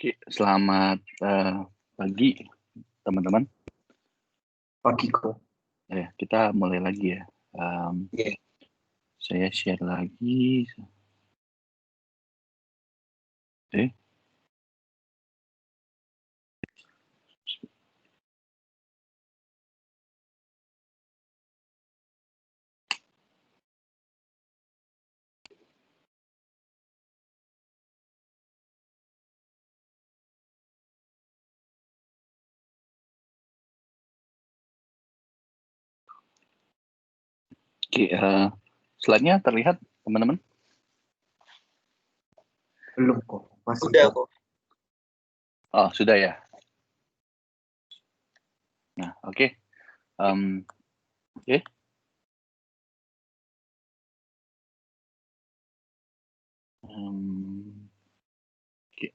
Oke, selamat pagi teman-teman. Pagi kok. Kita mulai lagi ya. Iya. Saya share lagi. Oke. Oke, slide-nya terlihat teman-teman? Belum kok. Masih Udah kok. kok. Oh, sudah ya. Nah, oke. Oke. Oke.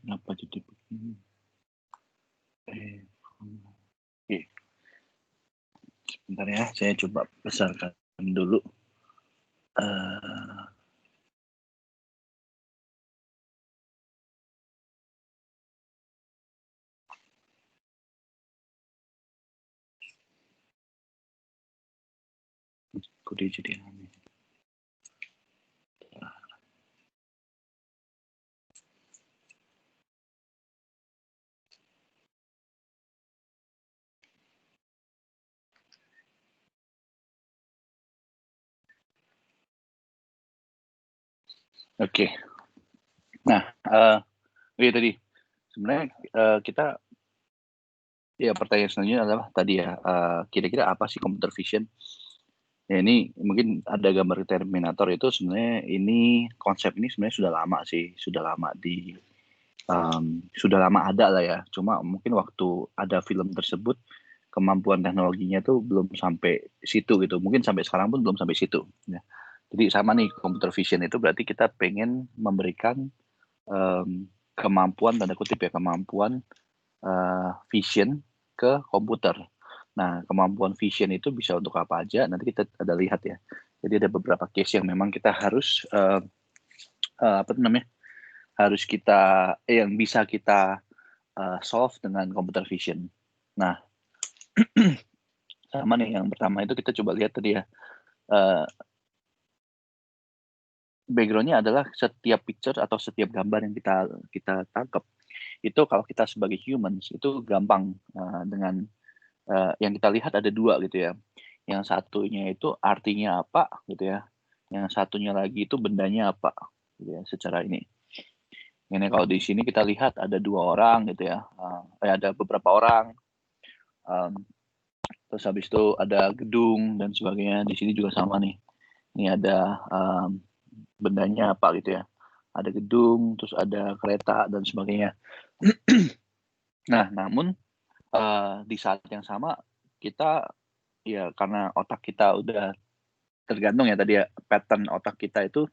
Kenapa jadi begini? Oke. Sebentar ya, saya coba besarkan dulu. Kode jadi aneh. Oke. Nah, tadi sebenarnya kita pertanyaan selanjutnya adalah tadi ya, kira-kira apa sih computer vision? Ya ini mungkin ada gambar Terminator itu sebenarnya ini konsep ini sebenarnya sudah lama sih, sudah lama ada lah ya. Cuma mungkin waktu ada film tersebut kemampuan teknologinya tuh belum sampai situ gitu. Mungkin sampai sekarang pun belum sampai situ. Ya. Jadi sama nih computer vision itu berarti kita pengen memberikan kemampuan tanda kutip ya kemampuan vision ke komputer. Nah, kemampuan vision itu bisa untuk apa aja? Nanti kita ada lihat ya. Jadi ada beberapa case yang memang kita harus harus kita yang bisa kita solve dengan computer vision. Nah, sama nih yang pertama itu kita coba lihat tadi ya. Background-nya adalah setiap picture atau setiap gambar yang kita tangkap itu kalau kita sebagai humans itu gampang dengan yang kita lihat ada dua gitu ya. Yang satunya itu artinya apa gitu ya. Yang satunya lagi itu bendanya apa gitu ya secara ini. Ini kalau di sini kita lihat ada dua orang gitu ya. Ada beberapa orang. Terus habis itu ada gedung dan sebagainya. Di sini juga sama nih. Ini ada bendanya apa gitu ya. Ada gedung, terus ada kereta dan sebagainya. Nah, namun di saat yang sama kita ya karena otak kita udah tergantung ya tadi ya pattern otak kita itu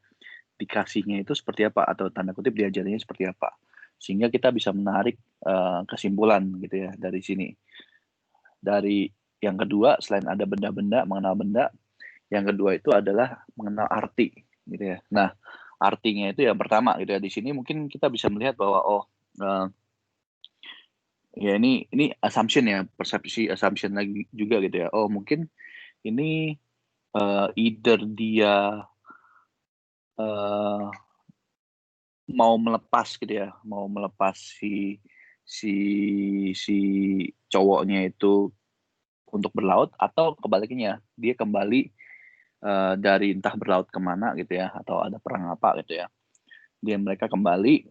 dikasihnya itu seperti apa atau tanda kutip diajarinnya seperti apa sehingga kita bisa menarik kesimpulan gitu ya dari sini. Dari yang kedua selain ada benda-benda mengenal benda, yang kedua itu adalah mengenal arti gitu ya. Nah, artinya itu yang pertama gitu ya. Di sini mungkin kita bisa melihat bahwa ya ini assumption ya, persepsi assumption lagi juga gitu ya. Oh, mungkin ini either dia mau melepas gitu ya, mau melepas si cowoknya itu untuk berlaut atau kebaliknya dia kembali dari entah berlaut kemana gitu ya atau ada perang apa gitu ya. Mereka kembali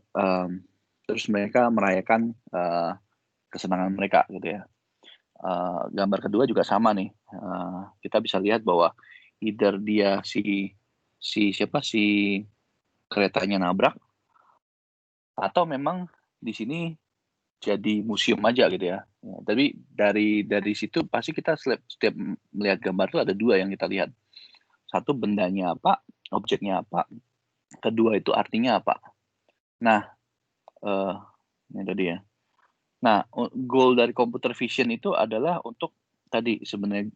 terus mereka merayakan kesenangan mereka gitu ya. Gambar kedua juga sama nih. Kita bisa lihat bahwa either dia si keretanya nabrak atau memang di sini jadi museum aja gitu ya. Tapi dari situ pasti kita setiap melihat gambar itu ada dua yang kita lihat. Satu bendanya apa, objeknya apa. Kedua itu artinya apa. Nah, ini tadi ya. Nah, goal dari computer vision itu adalah untuk tadi sebenarnya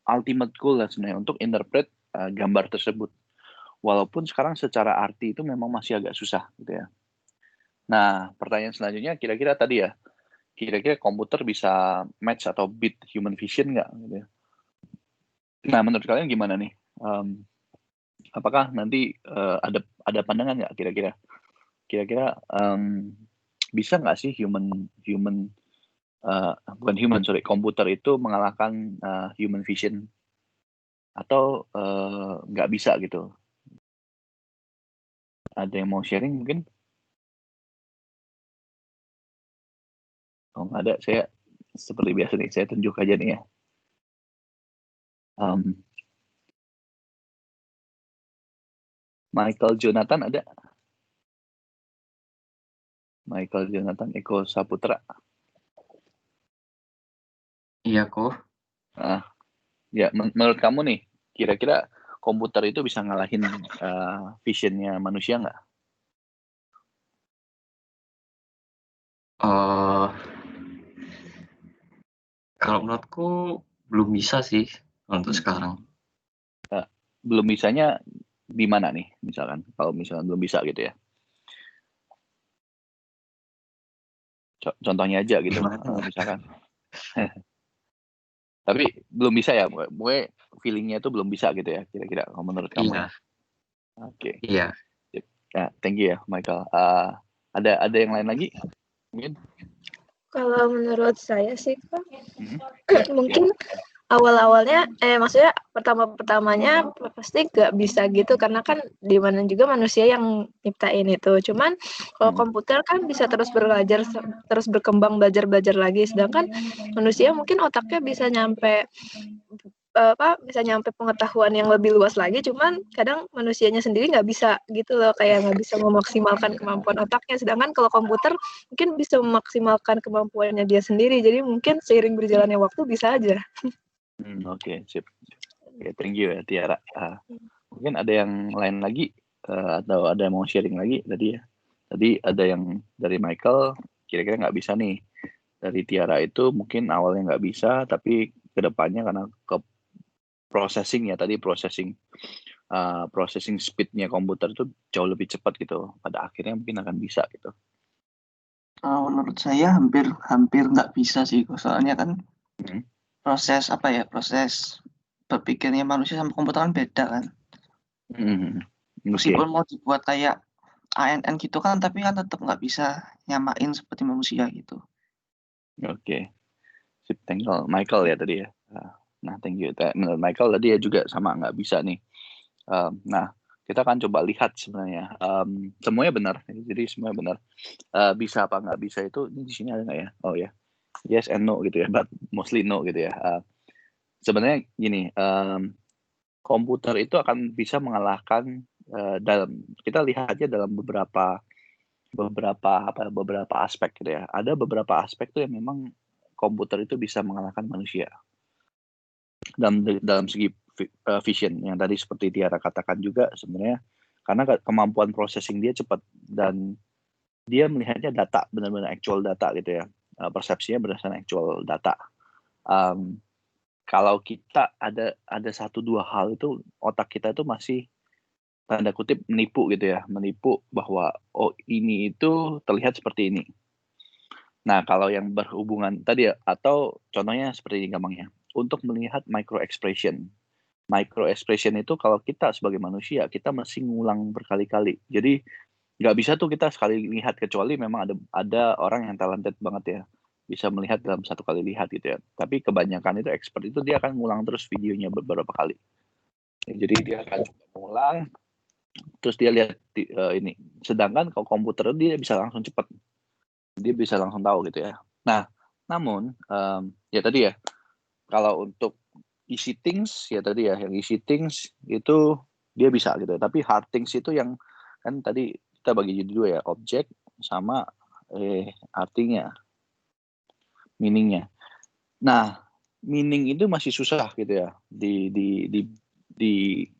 ultimate goal lah sebenarnya untuk interpret gambar tersebut. Walaupun sekarang secara arti itu memang masih agak susah gitu ya. Nah, pertanyaan selanjutnya kira-kira tadi ya, kira-kira komputer bisa match atau beat human vision nggak gitu ya. Nah, menurut kalian gimana nih? Apakah nanti ada pandangan nggak kira-kira? Kira-kira bisa nggak sih komputer itu mengalahkan human vision atau nggak bisa gitu? Ada yang mau sharing mungkin? Oh nggak ada, saya seperti biasa nih, saya tunjuk aja nih ya. Michael Jonathan ada? Michael Jonathan Eko Saputra. Iya kok. Ya, menurut kamu nih, kira-kira komputer itu bisa ngalahin visionnya manusia nggak? Kalau menurutku belum bisa sih untuk sekarang. Belum bisanya di mana nih, misalkan? Kalau misalkan belum bisa gitu ya. Contohnya aja gitu, misalkan. Tapi belum bisa ya, gue feelingnya itu belum bisa gitu ya, kira-kira kalau menurut kamu ya. Oke. Iya. Ya, thank you ya, Michael. Ada yang lain lagi? Mungkin? Kalau menurut saya sih, mungkin awal-awalnya, maksudnya pertama-pertamanya pasti nggak bisa gitu, karena kan di mana juga manusia yang nyiptain itu. Cuman kalau komputer kan bisa terus belajar, terus berkembang, belajar lagi. Sedangkan manusia mungkin otaknya bisa nyampe pengetahuan yang lebih luas lagi, cuman kadang manusianya sendiri nggak bisa gitu loh, kayak nggak bisa memaksimalkan kemampuan otaknya. Sedangkan kalau komputer mungkin bisa memaksimalkan kemampuannya dia sendiri, jadi mungkin seiring berjalannya waktu bisa aja. Oke, sip. Oke, thank you ya Tiara. Mungkin ada yang lain lagi atau ada yang mau sharing lagi tadi ya. Tadi ada yang dari Michael, kira-kira nggak bisa nih. Dari Tiara itu mungkin awalnya nggak bisa, tapi kedepannya karena processing speednya komputer itu jauh lebih cepat gitu. Pada akhirnya mungkin akan bisa gitu. Menurut saya hampir nggak bisa sih, soalnya kan proses berpikirnya manusia sama komputer kan beda kan. Meskipun mau dibuat kayak ANN gitu kan, tapi kan tetap nggak bisa nyamain seperti manusia gitu. Oke. Sip, thank you Michael ya tadi ya. Nah, thank you. Menurut Michael tadi ya juga sama nggak bisa nih. Nah, kita akan coba lihat sebenarnya. Semuanya benar. Jadi semuanya benar. Bisa apa nggak bisa itu di sini ada nggak ya? Oh ya, yes and no gitu ya. But mostly no gitu ya. Sebenarnya gini, komputer itu akan bisa mengalahkan kita lihat aja dalam beberapa aspek gitu ya. Ada beberapa aspek tuh yang memang komputer itu bisa mengalahkan manusia dalam segi vision yang tadi seperti Tiara katakan juga sebenarnya, karena kemampuan processing dia cepat dan dia melihatnya data, benar-benar actual data gitu ya, persepsinya berdasarkan actual data. Kalau kita ada 1-2 hal itu otak kita itu masih tanda kutip menipu gitu ya, menipu bahwa oh ini itu terlihat seperti ini. Nah, kalau yang berhubungan tadi ya, atau contohnya seperti ini gampangnya, untuk melihat micro expression. Micro expression itu kalau kita sebagai manusia, kita mesti ngulang berkali-kali. Jadi nggak bisa tuh kita sekali lihat, kecuali memang ada orang yang talented banget ya, bisa melihat dalam satu kali lihat gitu ya. Tapi kebanyakan itu expert itu dia akan ngulang terus videonya beberapa kali. Jadi dia akan coba ngulang, terus dia lihat ini. Sedangkan kalau komputer dia bisa langsung cepat. Dia bisa langsung tahu gitu ya. Nah, namun ya tadi ya, kalau untuk easy things ya tadi ya, yang easy things itu dia bisa gitu. Tapi hard things itu yang kan tadi kita bagi jadi dua ya, objek sama artinya, meaningnya. Nah, meaning itu masih susah gitu ya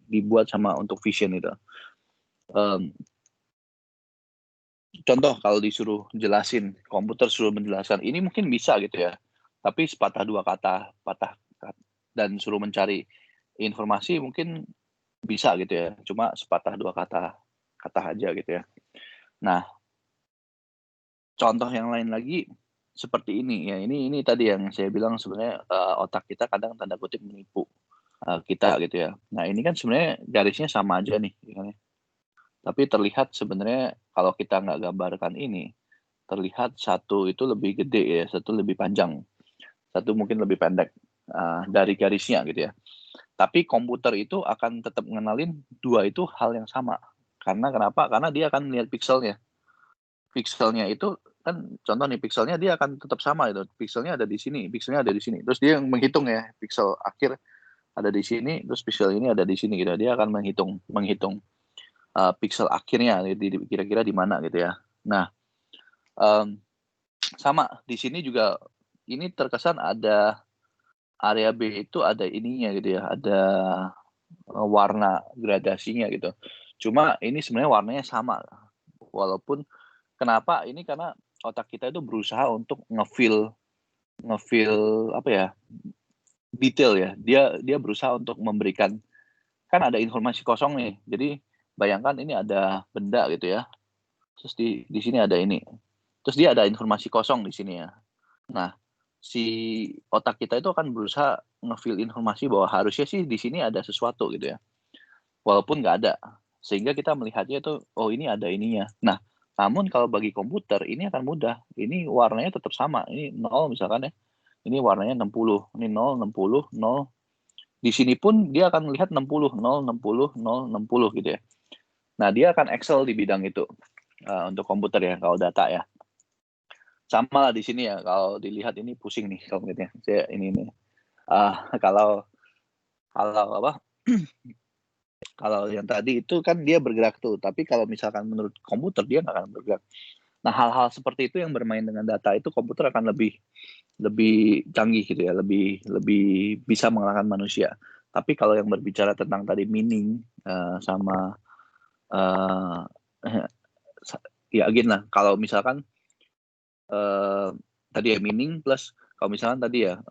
dibuat sama untuk vision itu. Contoh kalau disuruh jelasin, komputer suruh menjelaskan ini mungkin bisa gitu ya, tapi sepatah dua kata dan suruh mencari informasi mungkin bisa gitu ya, cuma sepatah dua kata aja gitu ya. Nah, contoh yang lain lagi seperti ini ya, ini tadi yang saya bilang sebenarnya, otak kita kadang tanda kutip menipu, kita gitu ya. Nah, ini kan sebenarnya garisnya sama aja nih, ya kan ya. Tapi terlihat sebenarnya kalau kita nggak gambarkan ini, terlihat satu itu lebih gede ya, satu lebih panjang, satu mungkin lebih pendek, dari garisnya gitu ya. Tapi komputer itu akan tetap ngenalin dua itu hal yang sama. Karena kenapa? Karena dia akan melihat pikselnya. Pikselnya itu kan contoh nih, pikselnya dia akan tetap sama itu, pikselnya ada di sini, pikselnya ada di sini. Terus dia yang menghitung ya, piksel akhir ada di sini, terus piksel ini ada di sini gitu. Dia akan menghitung piksel akhirnya kira-kira di mana gitu ya. Nah, sama di sini juga ini terkesan ada area B itu ada ininya gitu ya, ada warna gradasinya gitu. Cuma ini sebenarnya warnanya sama. Walaupun kenapa? Ini karena otak kita itu berusaha untuk nge-feel apa ya, detail ya. Dia berusaha untuk memberikan, kan ada informasi kosong nih. Jadi bayangkan ini ada benda gitu ya. Terus di sini ada ini. Terus dia ada informasi kosong di sini ya. Nah, si otak kita itu akan berusaha nge-feel informasi bahwa harusnya sih di sini ada sesuatu gitu ya. Walaupun nggak ada. Sehingga kita melihatnya itu, oh ini ada ininya. Nah, namun kalau bagi komputer ini akan mudah. Ini warnanya tetap sama. Ini 0 misalkan ya. Ini warnanya 60. Ini 0, 60, 0. Di sini pun dia akan melihat 60, 0, 60, 0, 60 gitu ya. Nah, dia akan excel di bidang itu. Untuk komputer ya, kalau data ya. Sama lah di sini ya, kalau dilihat ini pusing nih kalau gitu ya. Saya ini kalau apa? Kalau yang tadi itu kan dia bergerak tuh, tapi kalau misalkan menurut komputer dia nggak akan bergerak. Nah, hal-hal seperti itu yang bermain dengan data itu komputer akan lebih canggih gitu ya, lebih bisa mengalahkan manusia. Tapi kalau yang berbicara tentang tadi meaning sama ya again lah, kalau misalkan tadi ya meaning plus kalau misalkan tadi ya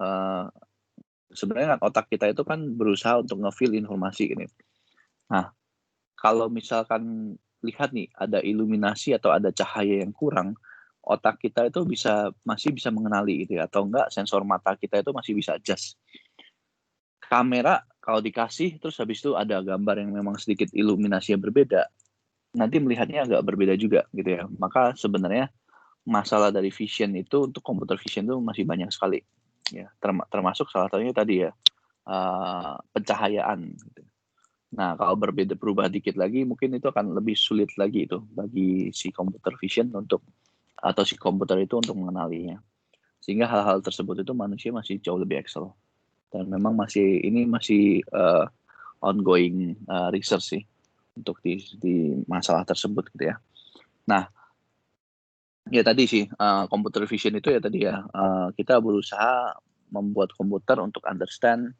sebenarnya kan otak kita itu kan berusaha untuk nge-feel informasi gitu. Nah, kalau misalkan lihat nih ada iluminasi atau ada cahaya yang kurang, otak kita itu masih bisa mengenali gitu ya, atau enggak sensor mata kita itu masih bisa adjust. Kamera kalau dikasih terus habis itu ada gambar yang memang sedikit iluminasinya berbeda, nanti melihatnya agak berbeda juga gitu ya. Maka sebenarnya masalah dari vision itu untuk computer vision itu masih banyak sekali ya, termasuk salah satunya tadi ya pencahayaan gitu. Nah, kalau berubah dikit lagi mungkin itu akan lebih sulit lagi itu bagi si computer vision atau si komputer itu untuk mengenalinya. Sehingga hal-hal tersebut itu manusia masih jauh lebih excel. Dan memang masih ongoing research sih untuk di masalah tersebut gitu ya. Nah, ya tadi sih computer vision itu ya tadi ya kita berusaha membuat komputer untuk understand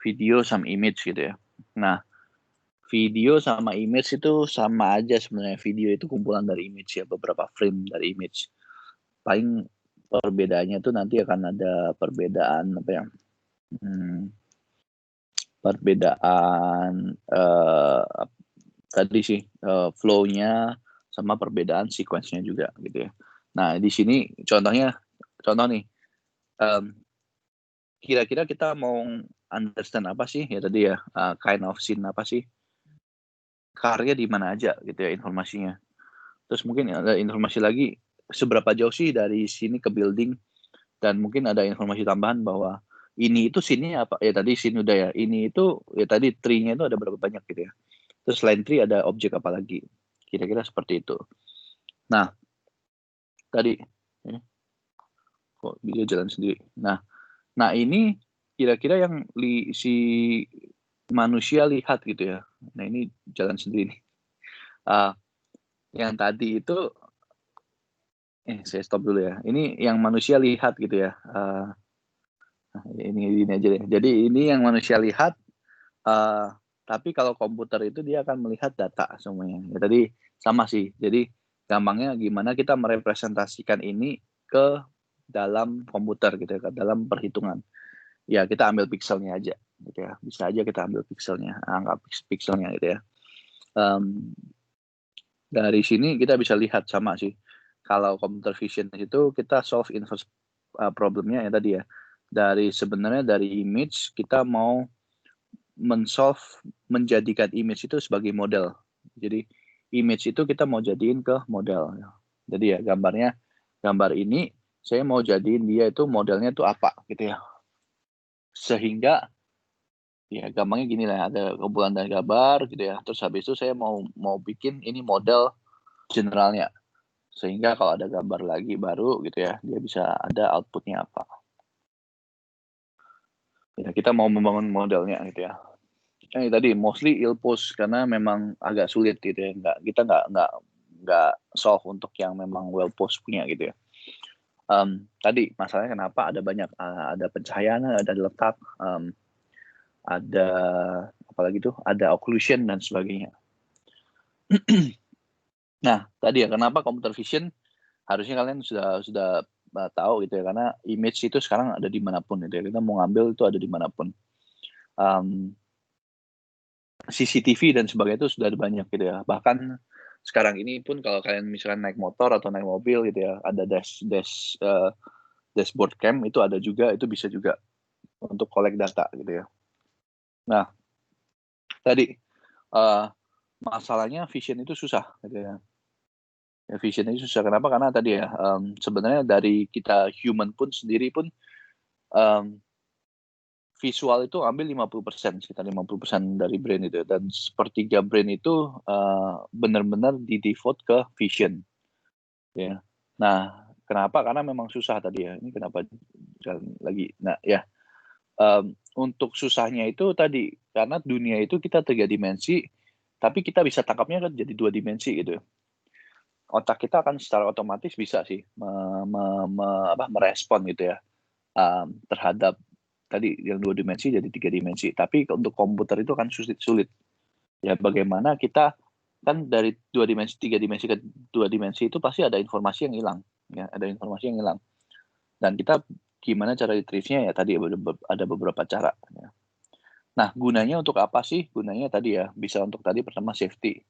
video sama image gitu ya. Nah, video sama image itu sama aja sebenarnya. Video itu kumpulan dari image ya, beberapa frame dari image. Paling perbedaannya itu nanti akan ada perbedaan apa ya? Perbedaan tadi sih flow-nya sama perbedaan sequence-nya juga gitu ya. Nah, di sini contoh nih, kira-kira kita mau understand apa sih ya tadi ya, kind of scene apa sih, karya di mana aja gitu ya informasinya. Terus mungkin ada informasi lagi seberapa jauh sih dari sini ke building, dan mungkin ada informasi tambahan bahwa ini itu scene-nya apa ya, tadi scene udah ya, ini itu ya tadi tree-nya itu ada berapa banyak gitu ya. Terus selain tree ada objek apa lagi, kira-kira seperti itu. Nah, tadi kok bisa jalan sendiri. Nah ini kira-kira yang si manusia lihat gitu ya. Nah ini jalan sendiri nih. Yang tadi itu saya stop dulu ya. Ini yang manusia lihat gitu ya. Ini aja deh. Jadi ini yang manusia lihat. Tapi kalau komputer itu dia akan melihat data semuanya. Ya, tadi sama sih. Jadi gampangnya gimana kita merepresentasikan ini ke dalam komputer gitu ya, ke dalam perhitungan. ya kita ambil pixelnya aja gitu ya, bisa aja kita ambil pixelnya, angka pixelnya gitu ya. Dari sini kita bisa lihat sama sih, kalau computer vision itu kita solve inverse problemnya ya tadi ya, sebenarnya dari image kita mau menjadikan image itu sebagai model. Jadi image itu kita mau jadiin ke model. Jadi ya gambar ini saya mau jadiin dia itu modelnya itu apa gitu ya. Sehingga ya gampangnya gini lah, ada kumpulan dari gambar gitu ya. Terus habis itu saya mau bikin ini model generalnya. Sehingga kalau ada gambar lagi baru gitu ya, dia bisa ada outputnya apa. Ya, kita mau membangun modelnya gitu ya. Tadi mostly ilpos karena memang agak sulit gitu ya. Kita nggak solve untuk yang memang well post punya gitu ya. Tadi masalahnya kenapa ada banyak ada pencahayaan, ada letak, ada apalagi tuh, ada occlusion dan sebagainya. Nah tadi ya kenapa computer vision harusnya kalian sudah tahu gitu ya, karena image itu sekarang ada dimanapun gitu ya, kita mau ngambil itu ada dimanapun. CCTV dan sebagainya itu sudah banyak gitu ya, bahkan sekarang ini pun kalau kalian misalkan naik motor atau naik mobil gitu ya, ada dashboard cam itu ada juga, itu bisa juga untuk collect data gitu ya. Nah tadi masalahnya vision itu susah gitu ya. Vision itu susah kenapa? Karena tadi ya sebenarnya dari kita human pun sendiri pun visual itu ambil 50%, sekitar 50% dari brain itu, dan sepertiga brain itu benar-benar di default ke vision ya. Nah kenapa? Karena memang susah tadi ya, ini kenapa lagi. Nah ya untuk susahnya itu tadi karena dunia itu kita 3 dimensi, tapi kita bisa tangkapnya kan jadi 2 dimensi gitu. Otak kita akan secara otomatis bisa sih merespon gitu ya terhadap tadi yang 2 dimensi jadi 3 dimensi. Tapi untuk komputer itu kan sulit. Ya bagaimana kita kan dari 2 dimensi, 3 dimensi ke 2 dimensi itu pasti ada informasi yang hilang. Ya, ada informasi yang hilang. Dan kita gimana cara retrieve-nya ya tadi ada beberapa cara. Ya. Nah gunanya untuk apa sih? Gunanya tadi ya bisa untuk tadi pertama safety.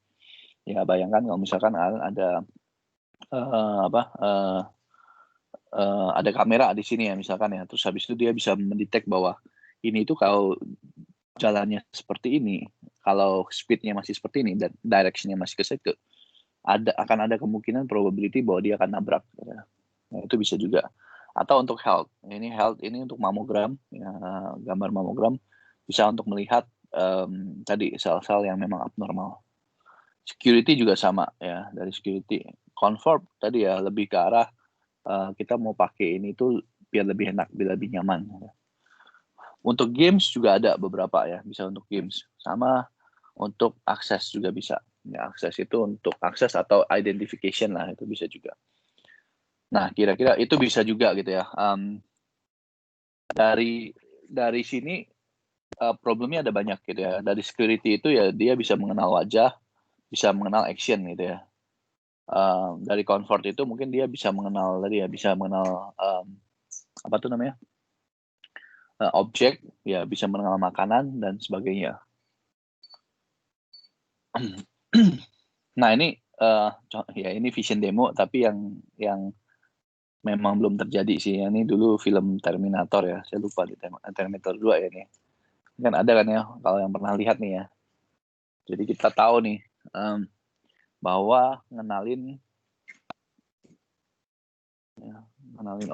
Ya bayangkan kalau misalkan ada ada kamera di sini ya misalkan ya, terus habis itu dia bisa mendetek bahwa ini itu kalau jalannya seperti ini, kalau speednya masih seperti ini dan directionnya masih ke situ, akan ada kemungkinan probability bahwa dia akan nabrak. Ya. Nah, itu bisa juga. Atau untuk health ini untuk mamogram, ya, gambar mamogram bisa untuk melihat tadi sel-sel yang memang abnormal. Security juga sama ya, dari security. Comfort tadi ya lebih ke arah kita mau pakai ini tuh biar lebih enak, biar lebih nyaman. Untuk games juga ada beberapa ya, bisa untuk games. Sama untuk akses juga bisa. Ya, akses itu untuk akses atau identification lah, itu bisa juga. Nah, kira-kira itu bisa juga gitu ya. Dari sini problemnya ada banyak gitu ya. Dari security itu ya dia bisa mengenal wajah, bisa mengenal action gitu ya. Dari comfort itu mungkin dia bisa mengenal tadi ya, bisa mengenal apa tuh namanya, objek ya, bisa mengenal makanan dan sebagainya. Nah ini ya ini vision demo tapi yang memang belum terjadi sih. Ini dulu film Terminator ya, saya lupa di Terminator 2 ya nih. Kan ada kan ya kalau yang pernah lihat nih ya. Jadi kita tahu nih bahwa ngenalin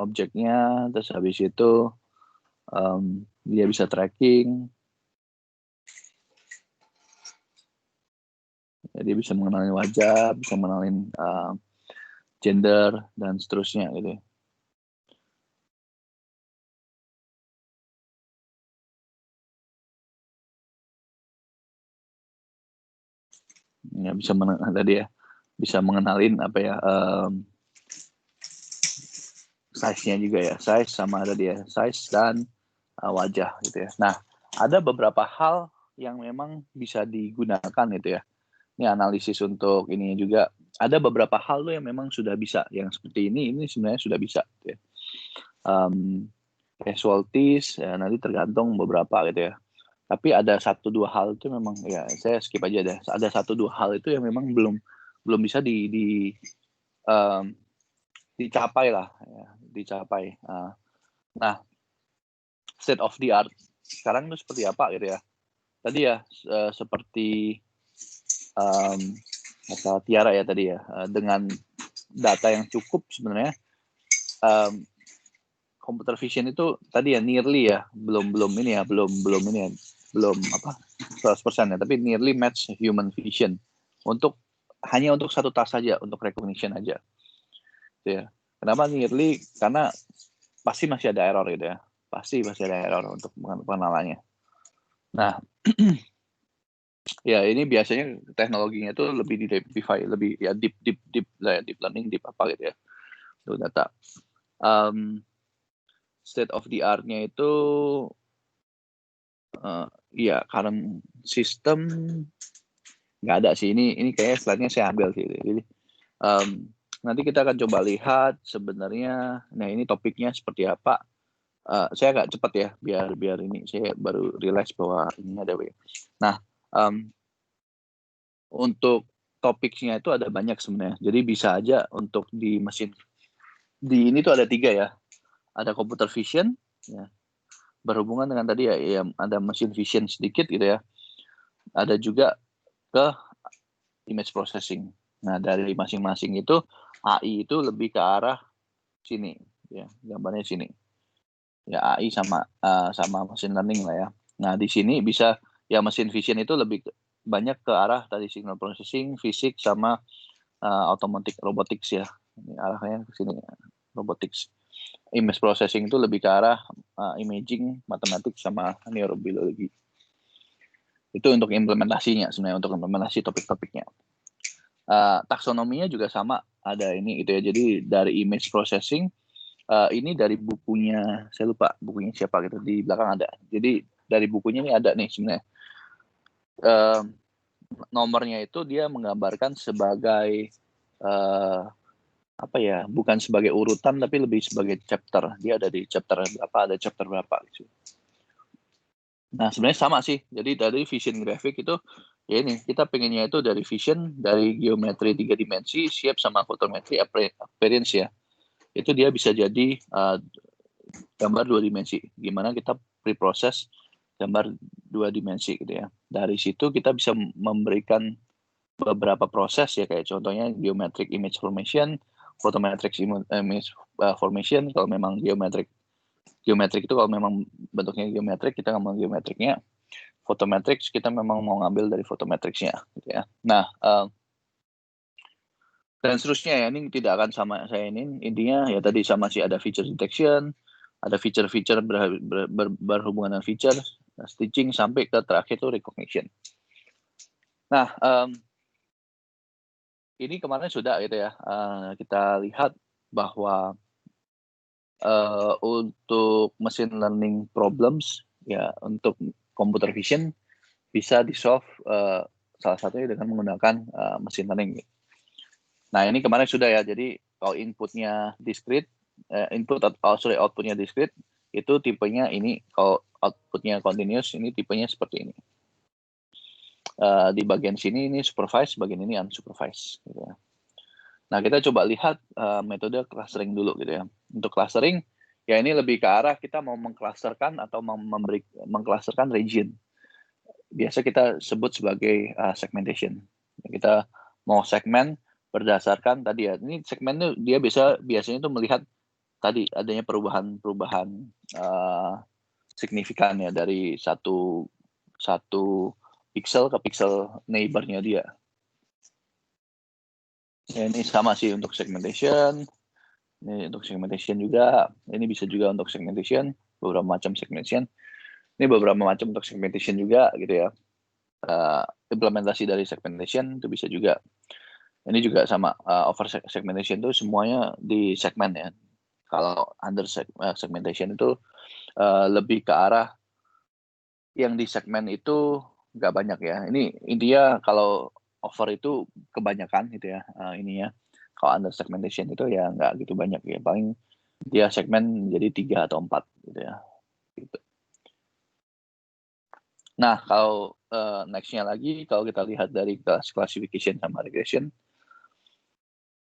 objeknya, terus habis itu dia bisa tracking, jadi bisa mengenali wajah, bisa mengenali gender dan seterusnya gitu. Ya bisa tadi ya, bisa mengenalin apa ya, size-nya juga ya, size sama ada dia size dan wajah gitu ya. Nah ada beberapa hal yang memang bisa digunakan gitu ya. Ini analisis untuk ini juga ada beberapa hal tuh yang memang sudah bisa, yang seperti ini sebenarnya sudah bisa gitu ya. casualties, nanti tergantung beberapa gitu ya. Tapi ada 1-2 hal itu memang ya saya skip aja deh. Ada 1-2 hal itu yang memang belum bisa dicapai lah, ya, dicapai. Nah, state of the art sekarang itu seperti apa gitu ya? Tadi ya seperti kata Tiara ya tadi ya, dengan data yang cukup sebenarnya. Computer vision itu tadi ya nearly ya, belum ini ya, belum 100% ya, tapi nearly match human vision hanya untuk satu task saja, untuk recognition aja. Gitu ya. Kenapa nearly? Karena pasti masih ada error gitu ya. Pasti masih ada error untuk pengenalannya. Nah, ya ini biasanya teknologinya itu lebih lebih ya deep learning, deep apa gitu ya. Itu data. State of the art-nya itu ya current system nggak ada sih, ini kayaknya slide-nya saya ambil sih. Jadi nanti kita akan coba lihat sebenarnya, nah ini topiknya seperti apa. Saya agak cepat ya biar ini saya baru realize bahwa ini ada. Nah, untuk topiknya itu ada banyak sebenarnya. Jadi bisa aja untuk di mesin ini tuh ada 3 ya. Ada computer vision ya, berhubungan dengan tadi ya ada machine vision sedikit gitu ya. Ada juga ke image processing. Nah, dari masing-masing itu AI itu lebih ke arah sini ya, gambarnya sini. Ya AI sama machine learning lah ya. Nah, di sini bisa ya machine vision itu lebih banyak ke arah tadi signal processing, fisik sama automatic robotics ya. Ini arahnya ke sini robotics. Image processing itu lebih ke arah imaging, matematik sama neurobiologi. Itu untuk implementasinya sebenarnya, untuk implementasi topik-topiknya. Taksonominya juga sama, ada ini gitu ya. Jadi dari image processing ini dari bukunya, saya lupa bukunya siapa gitu, di belakang ada. Jadi dari bukunya ini ada nih sebenarnya. Nomornya itu dia menggambarkan sebagai apa ya, bukan sebagai urutan tapi lebih sebagai chapter. Dia ada di chapter berapa gitu. Nah, sebenarnya sama sih. Jadi dari vision graphic itu ya ini kita pengennya itu dari vision, dari geometri 3 dimensi shape sama photometry appearance ya. Itu dia bisa jadi gambar 2 dimensi. Gimana kita preproses gambar 2 dimensi gitu ya. Dari situ kita bisa memberikan beberapa proses ya, kayak contohnya geometric image formation, photometric image formation. Kalau memang geometrik itu kalau memang bentuknya geometrik, kita ngambil geometriknya. Photometrics kita memang mau ngambil dari photometricsnya gitu ya. Nah, dan seterusnya ya, ini tidak akan sama saya ini. Intinya ya tadi sama sih, ada feature detection, ada feature berhubungan dengan feature, stitching, sampai ke terakhir itu recognition. Nah, ini kemarin sudah gitu ya, kita lihat bahwa untuk machine learning problems ya, untuk computer vision bisa di-solve salah satunya dengan menggunakan machine learning. Nah, ini kemarin sudah ya. Jadi kalau inputnya discrete, outputnya discrete, itu tipenya ini. Kalau outputnya continuous, ini tipenya seperti ini. Di bagian sini ini supervised, bagian ini unsupervised gitu ya. Nah, kita coba lihat metode clustering dulu gitu ya. Untuk clustering ya ini lebih ke arah kita mau mengclusterkan atau mengclusterkan region. Biasa kita sebut sebagai segmentation. Kita mau segmen berdasarkan tadi ya. Ini segmen itu dia biasanya itu melihat tadi adanya perubahan signifikan ya dari satu pixel ke pixel neighbor-nya dia. Ya, ini sama sih untuk segmentation. Ini untuk segmentation juga. Ini bisa juga untuk segmentation, beberapa macam segmentation. Ini beberapa macam untuk segmentation juga gitu ya. Implementasi dari segmentation itu bisa juga. Ini juga sama, over segmentation itu semuanya di segmen ya. Kalau under segmentation itu lebih ke arah yang di segmen itu nggak banyak ya. Ini intinya kalau over itu kebanyakan gitu ya, ininya. Kalau under segmentation itu ya nggak gitu banyak ya. Paling dia segmen menjadi 3 atau 4 gitu ya. Gitu. Nah, kalau next-nya lagi, kalau kita lihat dari classification sama regression,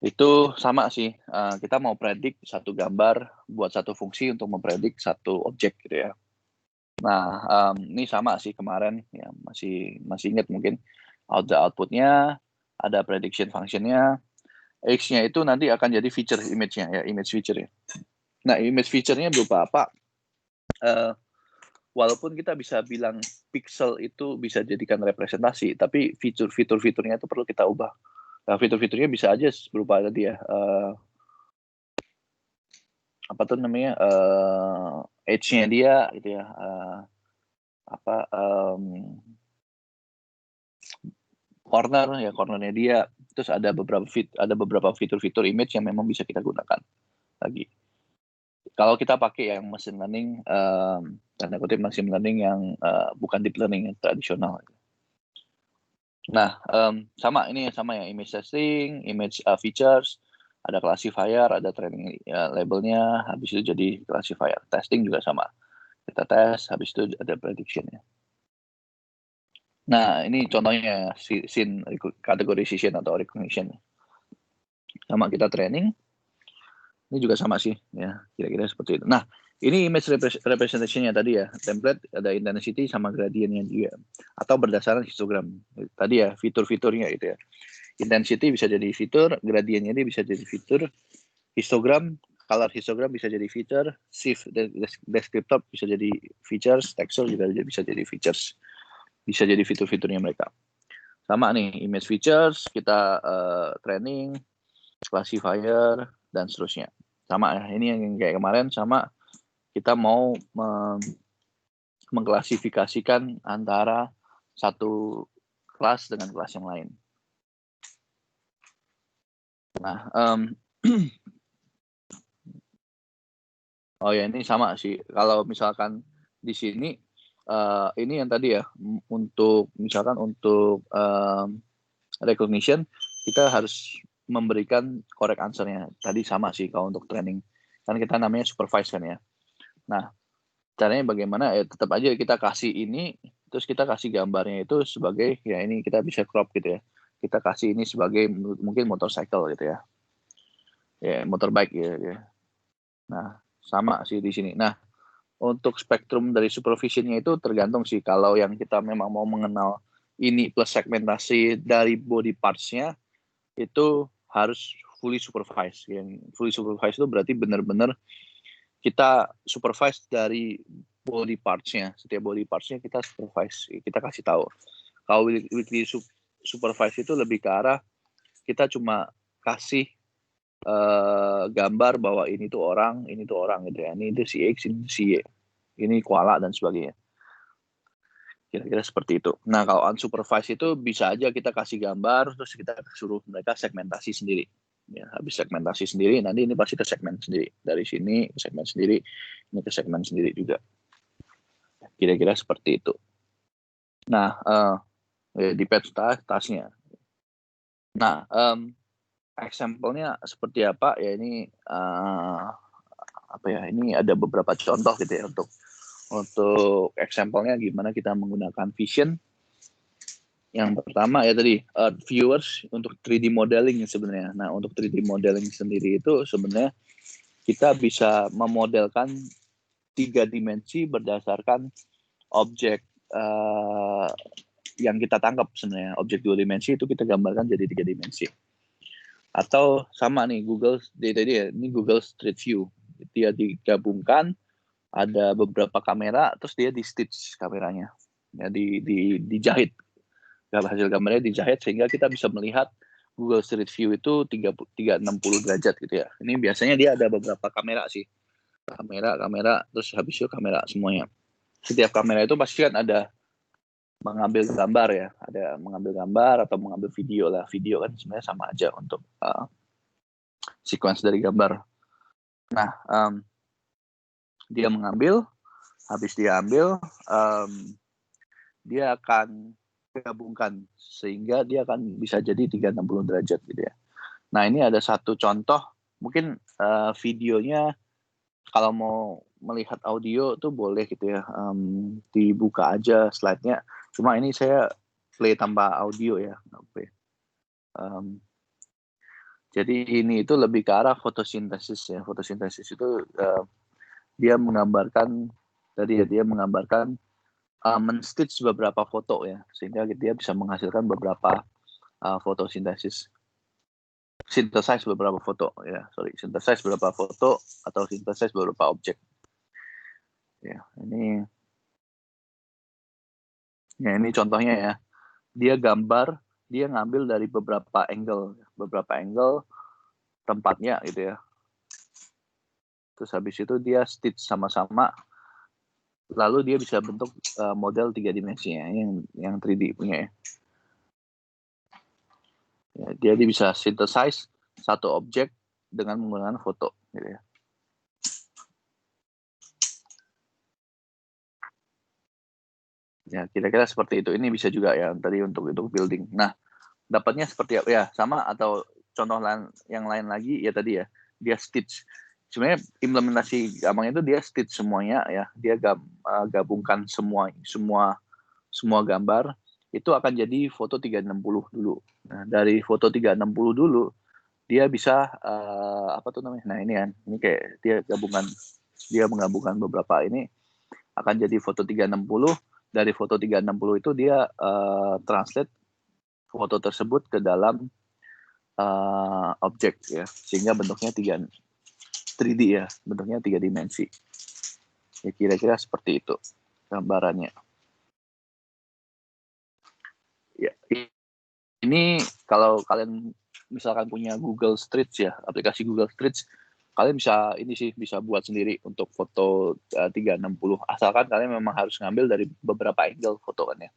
itu sama sih. Kita mau predik satu gambar buat satu fungsi untuk mempredik satu objek gitu ya. Nah, ini sama sih kemarin ya, masih ingat mungkin outputnya, ada prediction function-nya, X-nya itu nanti akan jadi feature image-nya ya, image feature ya. Nah, image feature-nya berupa apa? Walaupun kita bisa bilang pixel itu bisa jadikan representasi, tapi fitur-fiturnya itu perlu kita ubah. Nah, fitur-fiturnya bisa aja berupa tadi ya, apa tuh namanya, edge-nya dia gitu ya, cornernya dia, terus ada beberapa fitur-fitur image yang memang bisa kita gunakan lagi. Kalau kita pakai yang machine learning, tanda kutip machine learning yang bukan deep learning yang tradisional. Nah, sama ya, image testing, image features, ada classifier, ada training labelnya, habis itu jadi classifier. Testing juga sama, kita tes, habis itu ada prediction-nya. Nah, ini contohnya scene categorization atau recognition. Sama kita training, ini juga sama sih, ya kira-kira seperti itu. Nah, ini image representation-nya tadi ya, template ada intensity sama gradient-nya juga, atau berdasarkan histogram. Tadi ya, fitur-fiturnya itu ya. Intensity bisa jadi fitur, gradient-nya dia bisa jadi fitur, histogram, color histogram bisa jadi feature, shift descriptor bisa jadi features, texture juga bisa jadi features. Bisa jadi fitur-fiturnya mereka. Sama nih, image features, kita training, classifier, dan seterusnya. Sama ya, ini yang kayak kemarin, sama kita mau mengklasifikasikan antara satu kelas dengan kelas yang lain. Nah, oh ya ini sama sih. Kalau misalkan di sini, ini yang tadi ya, untuk misalkan untuk recognition, kita harus memberikan correct answer-nya. Tadi sama sih kalau untuk training. Kan kita namanya supervise kan ya. Nah, caranya bagaimana? Ya tetap aja kita kasih ini, terus kita kasih gambarnya itu sebagai, ya ini kita bisa crop gitu ya. Kita kasih ini sebagai mungkin motorcycle gitu ya. Ya, motorbike gitu ya. Nah, sama sih di sini. Nah, untuk spektrum dari supervision-nya itu tergantung sih. Kalau yang kita memang mau mengenal ini plus segmentasi dari body parts-nya, itu harus fully supervised. Yang fully supervised itu berarti benar-benar kita supervise dari body parts-nya. Setiap body parts-nya kita supervise, kita kasih tahu. Kalau weekly supervise itu lebih ke arah kita cuma kasih gambar bahwa ini tuh orang gitu ya. Ini itu si X, ini si Y. Ini koala dan sebagainya. Kira-kira seperti itu. Nah, kalau unsupervised itu bisa aja kita kasih gambar, terus kita suruh mereka segmentasi sendiri. Ya, habis segmentasi sendiri, nanti ini pasti ke segmen sendiri. Dari sini ke segmen sendiri, ini ke segmen sendiri juga. Kira-kira seperti itu. Nah, di patch tasknya. Nah, example-nya seperti apa? Ya ini ini ada beberapa contoh gitu ya untuk example-nya gimana kita menggunakan vision. Yang pertama ya tadi viewers untuk 3D modeling sebenarnya. Nah, untuk 3D modeling sendiri itu sebenarnya kita bisa memodelkan 3 dimensi berdasarkan objek yang kita tangkap sebenarnya. Objek 2 dimensi itu kita gambarkan jadi 3 dimensi. Atau sama nih ini Google Street View. Dia digabungkan, ada beberapa kamera, terus dia di stitch kameranya, ya dijahit, hasil gambarnya dijahit sehingga kita bisa melihat Google Street View itu 360 derajat gitu ya. Ini biasanya dia ada beberapa kamera sih, kamera terus habis itu kamera semuanya. Setiap kamera itu pasti kan ada mengambil gambar ya, ada mengambil gambar atau mengambil video lah. Video kan sebenarnya sama aja untuk sequence dari gambar. Nah, dia mengambil, habis dia ambil, dia akan gabungkan sehingga dia akan bisa jadi 360 derajat gitu ya. Nah, ini ada satu contoh, mungkin videonya kalau mau melihat audio tuh boleh gitu ya, dibuka aja slide-nya. Cuma ini saya play tanpa audio ya. Jadi ini itu lebih ke arah fotosintesis ya. Fotosintesis itu dia menggambarkan men-stitch beberapa foto ya, sehingga dia bisa menghasilkan beberapa fotosintesis. Synthesize beberapa foto ya, synthesize beberapa foto atau synthesize beberapa objek. Ya, ini contohnya ya. Dia gambar, dia ngambil dari beberapa angle tempatnya gitu ya. Terus habis itu dia stitch sama-sama, lalu dia bisa bentuk model 3 dimensinya yang 3D punya ya. Dia bisa synthesize satu objek dengan menggunakan foto gitu ya. Ya, kira-kira seperti itu. Ini bisa juga ya tadi untuk building. Nah, dapatnya seperti apa ya? Sama atau contoh yang lain lagi ya tadi ya. Dia stitch. Sebenarnya implementasi gampang itu dia stitch semuanya ya. Dia gabungkan semua gambar itu akan jadi foto 360 dulu. Nah, dari foto 360 dulu dia bisa apa tuh namanya? Nah, ini kan. Ini kayak dia menggabungkan beberapa ini akan jadi foto 360. Dari foto 360 itu dia translate foto tersebut ke dalam objek ya, sehingga bentuknya 3D ya, bentuknya 3 dimensi. Ya, kira-kira seperti itu gambarannya. Ya, ini kalau kalian misalkan punya Google Streets ya, aplikasi Google Streets, kalian bisa buat sendiri untuk foto 360, asalkan kalian memang harus ngambil dari beberapa angle foto kan ya.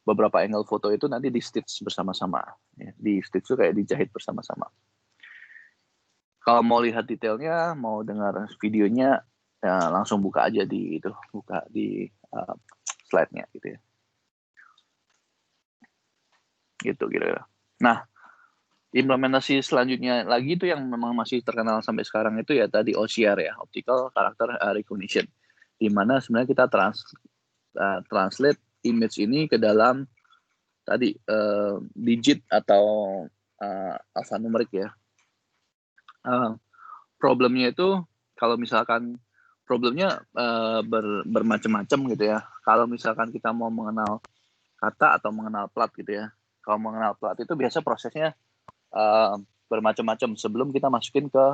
Beberapa angle foto itu nanti di stitch bersama-sama ya. Di stitch itu kayak dijahit bersama-sama. Kalau mau lihat detailnya, mau dengar videonya, ya langsung buka aja di slide-nya gitu ya. Gitu kira-kira. Nah, implementasi selanjutnya lagi itu yang memang masih terkenal sampai sekarang itu ya tadi OCR ya, Optical Character Recognition, di mana sebenarnya kita translate image ini ke dalam tadi digit atau alphanumerik ya. Problemnya itu kalau misalkan problemnya bermacam-macam gitu ya. Kalau misalkan kita mau mengenal kata atau mengenal plat gitu ya. Kalau mengenal plat itu biasa prosesnya bermacam-macam sebelum kita masukin ke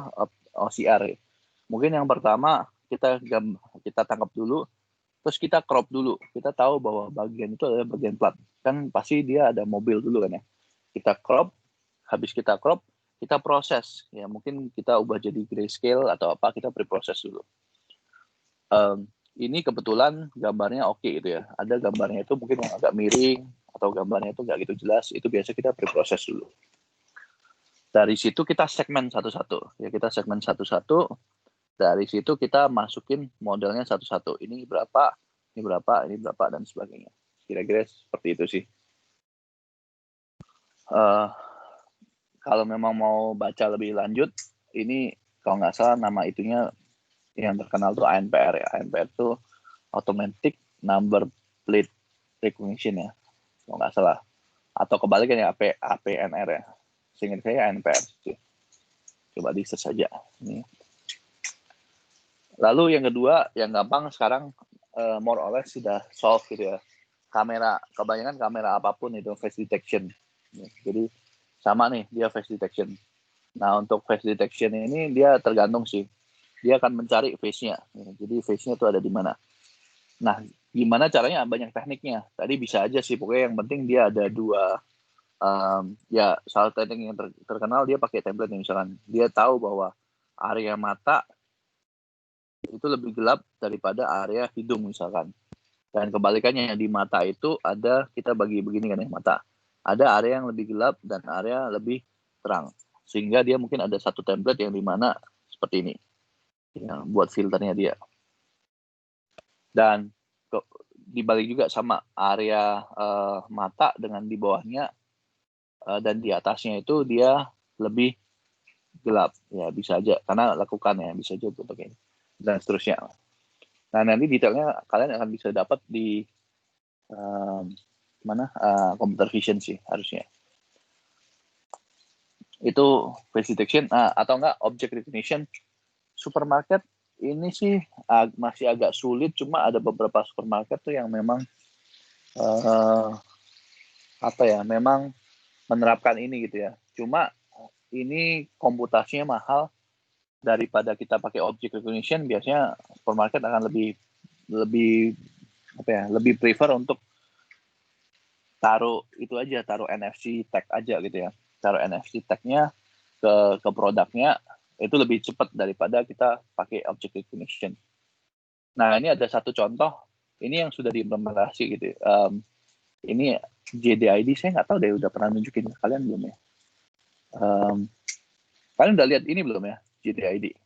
OCR ya. Mungkin yang pertama kita tangkap dulu, terus kita crop dulu. Kita tahu bahwa bagian itu adalah bagian plat. Kan pasti dia ada mobil dulu kan ya. Kita crop, habis kita crop, kita proses. Ya mungkin kita ubah jadi grayscale atau apa, kita preproses dulu. Ini kebetulan gambarnya oke gitu ya. Ada gambarnya itu mungkin yang agak miring atau gambarnya itu nggak gitu jelas. Itu biasa kita preproses dulu. Dari situ kita segmen satu-satu. Ya kita segmen satu-satu. Dari situ kita masukin modelnya satu-satu. Ini berapa, dan sebagainya. Kira-kira seperti itu sih. Kalau memang mau baca lebih lanjut, ini kalau nggak salah nama itunya yang terkenal tuh ANPR ya. ANPR itu Automatic Number Plate Recognition ya, kalau nggak salah. Atau kebalikannya APNR ya. Seingat saya ANPR sih. Coba di search saja. Ini. Lalu yang kedua, yang gampang sekarang more or less sudah solve gitu ya. Kebanyakan kamera apapun itu face detection. Jadi sama nih, dia face detection. Nah, untuk face detection ini dia tergantung sih. Dia akan mencari face-nya. Jadi face-nya itu ada di mana. Nah, gimana caranya? Banyak tekniknya. Tadi bisa aja sih, pokoknya yang penting dia ada dua. Ya, salah teknik yang terkenal dia pakai template misalkan. Dia tahu bahwa area mata itu lebih gelap daripada area hidung misalkan. Dan kebalikannya di mata itu ada, kita bagi begini kan ya, mata. Ada area yang lebih gelap dan area lebih terang. Sehingga dia mungkin ada satu template yang dimana seperti ini. Ya, buat filternya dia. Dan dibalik juga sama area mata dengan di bawahnya dan di atasnya itu dia lebih gelap. Ya bisa aja, karena lakukan ya, bisa aja untuk ini. Dan seterusnya. Nah, nanti detailnya kalian akan bisa dapat di computer vision sih harusnya. Itu face detection atau enggak object recognition. Supermarket ini sih masih agak sulit, cuma ada beberapa supermarket tuh yang memang memang menerapkan ini gitu ya. Cuma ini komputasinya mahal, daripada kita pakai object recognition. Biasanya supermarket akan lebih prefer untuk taruh NFC tag aja gitu ya. Taruh NFC tag-nya ke produknya itu lebih cepat daripada kita pakai object recognition. Nah, ini ada satu contoh, ini yang sudah diimplementasi gitu. Ini JDID, saya nggak tahu deh udah pernah nunjukin kalian belum ya. Kalian udah lihat ini belum ya, JDID?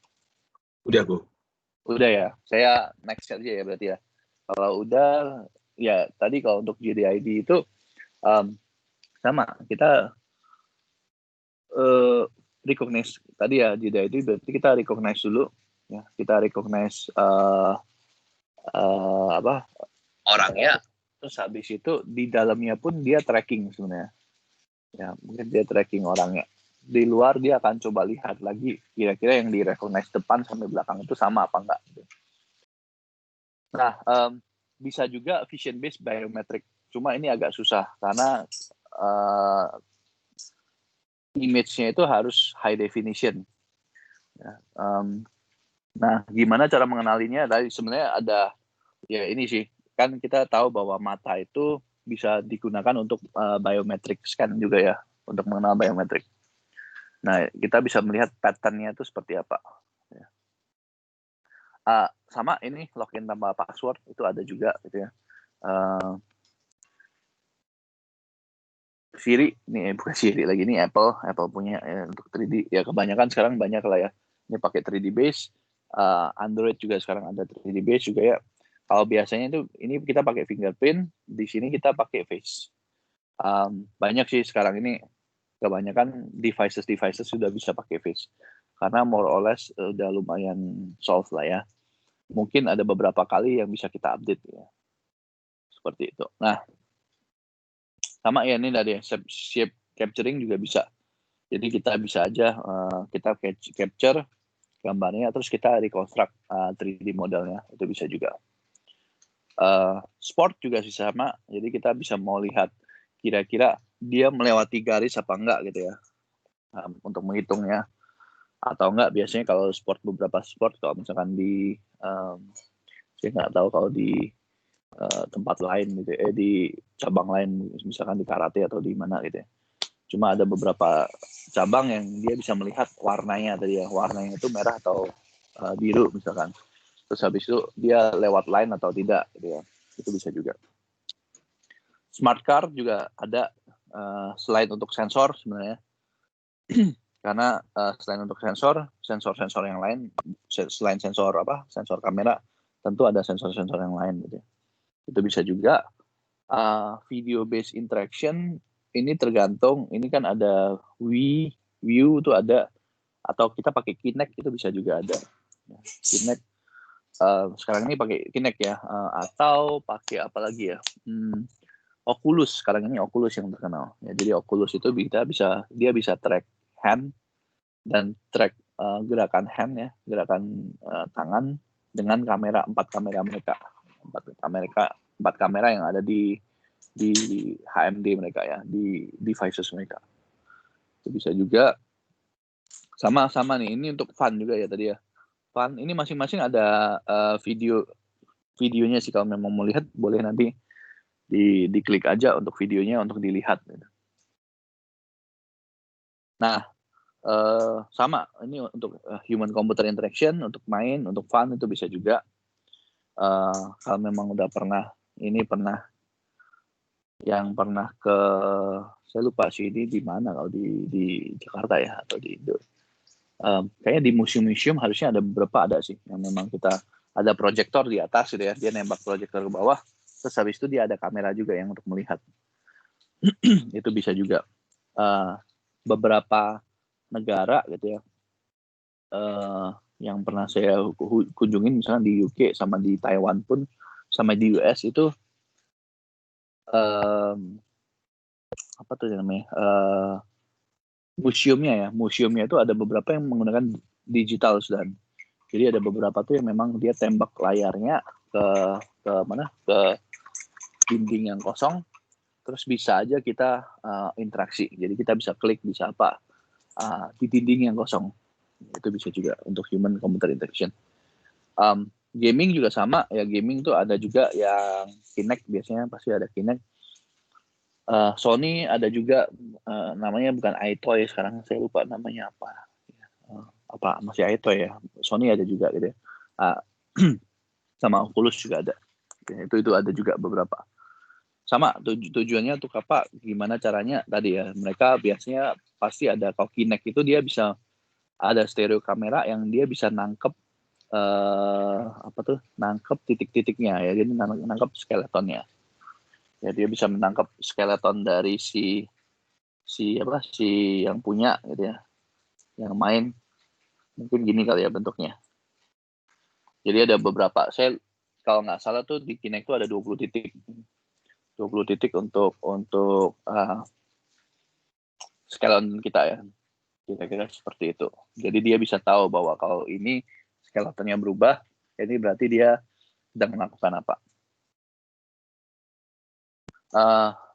Udah, Bu. Udah ya, saya next aja ya berarti ya. Kalau udah, ya tadi kalau untuk JDID itu sama, kita recognize tadi ya, JDID berarti kita recognize dulu ya, kita recognize orangnya, terus habis itu di dalamnya pun dia tracking sebenarnya ya, mungkin dia tracking orangnya. Di luar dia akan coba lihat lagi kira-kira yang di recognize depan sampai belakang itu sama apa enggak. Nah, bisa juga vision based biometric, cuma ini agak susah karena image-nya itu harus high definition ya. Nah, gimana cara mengenalinya? Tadi sebenarnya ada ya, ini sih, kan kita tahu bahwa mata itu bisa digunakan untuk biometric scan juga ya, untuk mengenal biometrik. Nah, kita bisa melihat pattern-nya itu seperti apa. Ya. Sama ini login tanpa password itu ada juga gitu ya. Siri, ini bukan Siri lagi, ini Apple punya ya, untuk 3D. Ya kebanyakan sekarang banyak lah ya. Ini pakai 3D base. Android juga sekarang ada 3D base juga ya. Kalau biasanya itu ini kita pakai fingerprint, di sini kita pakai face. Banyak sih sekarang ini, kebanyakan devices sudah bisa pakai face. Karena more or less udah lumayan solve lah ya. Mungkin ada beberapa kali yang bisa kita update ya. Seperti itu. Nah, sama ya, ini tadi shape capturing juga bisa. Jadi kita bisa aja kita capture gambarnya, terus kita reconstruct 3D modelnya, itu bisa juga. Sport juga sih sama, jadi kita bisa mau lihat kira-kira dia melewati garis apa enggak gitu ya, untuk menghitungnya. Atau enggak, biasanya kalau beberapa sport, kalau misalkan di saya nggak tahu kalau di tempat lain gitu ya, di cabang lain, misalkan di karate atau di mana gitu ya. Cuma ada beberapa cabang yang dia bisa melihat warnanya tadi ya, warnanya itu merah atau biru misalkan. Terus habis itu dia lewat line atau tidak gitu ya. Itu bisa juga. Smart car juga ada, selain untuk sensor sebenarnya. Karena selain untuk sensor yang lain, selain sensor kamera, tentu ada sensor-sensor yang lain gitu ya. Itu bisa juga. Video based interaction ini tergantung, ini kan ada view itu ada, atau kita pakai Kinect itu bisa juga ada. Kinect sekarang ini pakai Kinect ya, atau pakai apa lagi ya? Oculus, sekarang ini Oculus yang terkenal. Ya, jadi Oculus itu dia bisa track hand dan track gerakan hand ya, gerakan tangan dengan empat kamera yang ada di HMD mereka ya, di devices mereka. Itu bisa juga. Sama nih, ini untuk fun juga ya tadi ya. Fun ini masing-masing ada videonya sih, kalau memang mau lihat boleh nanti diklik aja untuk videonya untuk dilihat. Nah, sama ini untuk human computer interaction, untuk main, untuk fun itu bisa juga. Kalau memang udah pernah ke, saya lupa sih ini di mana, kalau di Jakarta ya atau di Indo. Kayaknya di museum harusnya ada beberapa, ada sih yang memang kita ada proyektor di atas gitu ya, dia nembak proyektor ke bawah, terus habis itu dia ada kamera juga yang untuk melihat. Itu bisa juga. Beberapa negara gitu ya, yang pernah saya kunjungin misalnya di UK sama di Taiwan pun sama di US itu apa tuh namanya museumnya itu ada beberapa yang menggunakan digital sudah. Jadi ada beberapa tuh yang memang dia tembak layarnya ke mana ke dinding yang kosong, terus bisa aja kita interaksi. Jadi kita bisa klik, bisa apa di dinding yang kosong. Itu bisa juga untuk human computer interaction. Gaming juga sama ya, gaming tuh ada juga yang Kinect, biasanya pasti ada Kinect. Sony ada juga namanya bukan iToy, sekarang saya lupa namanya apa masih iToy ya. Sony ada juga gitu ya. Sama Oculus juga ada. Ya, itu ada juga beberapa. Sama tujuannya untuk apa? Gimana caranya tadi ya? Mereka biasanya pasti ada, kalau Kinect itu dia bisa ada stereo kamera yang dia bisa nangkep nangkep titik-titiknya ya, jadi nangkep skeletonnya ya, dia bisa menangkap skeleton dari si yang punya gitu ya, yang main. Mungkin gini kali ya bentuknya. Jadi ada beberapa, saya kalau nggak salah tuh di Kinect tuh ada 20 titik untuk skeleton kita ya, kira-kira seperti itu. Jadi dia bisa tahu bahwa kalau ini skeletonnya berubah, ini berarti dia sedang melakukan apa.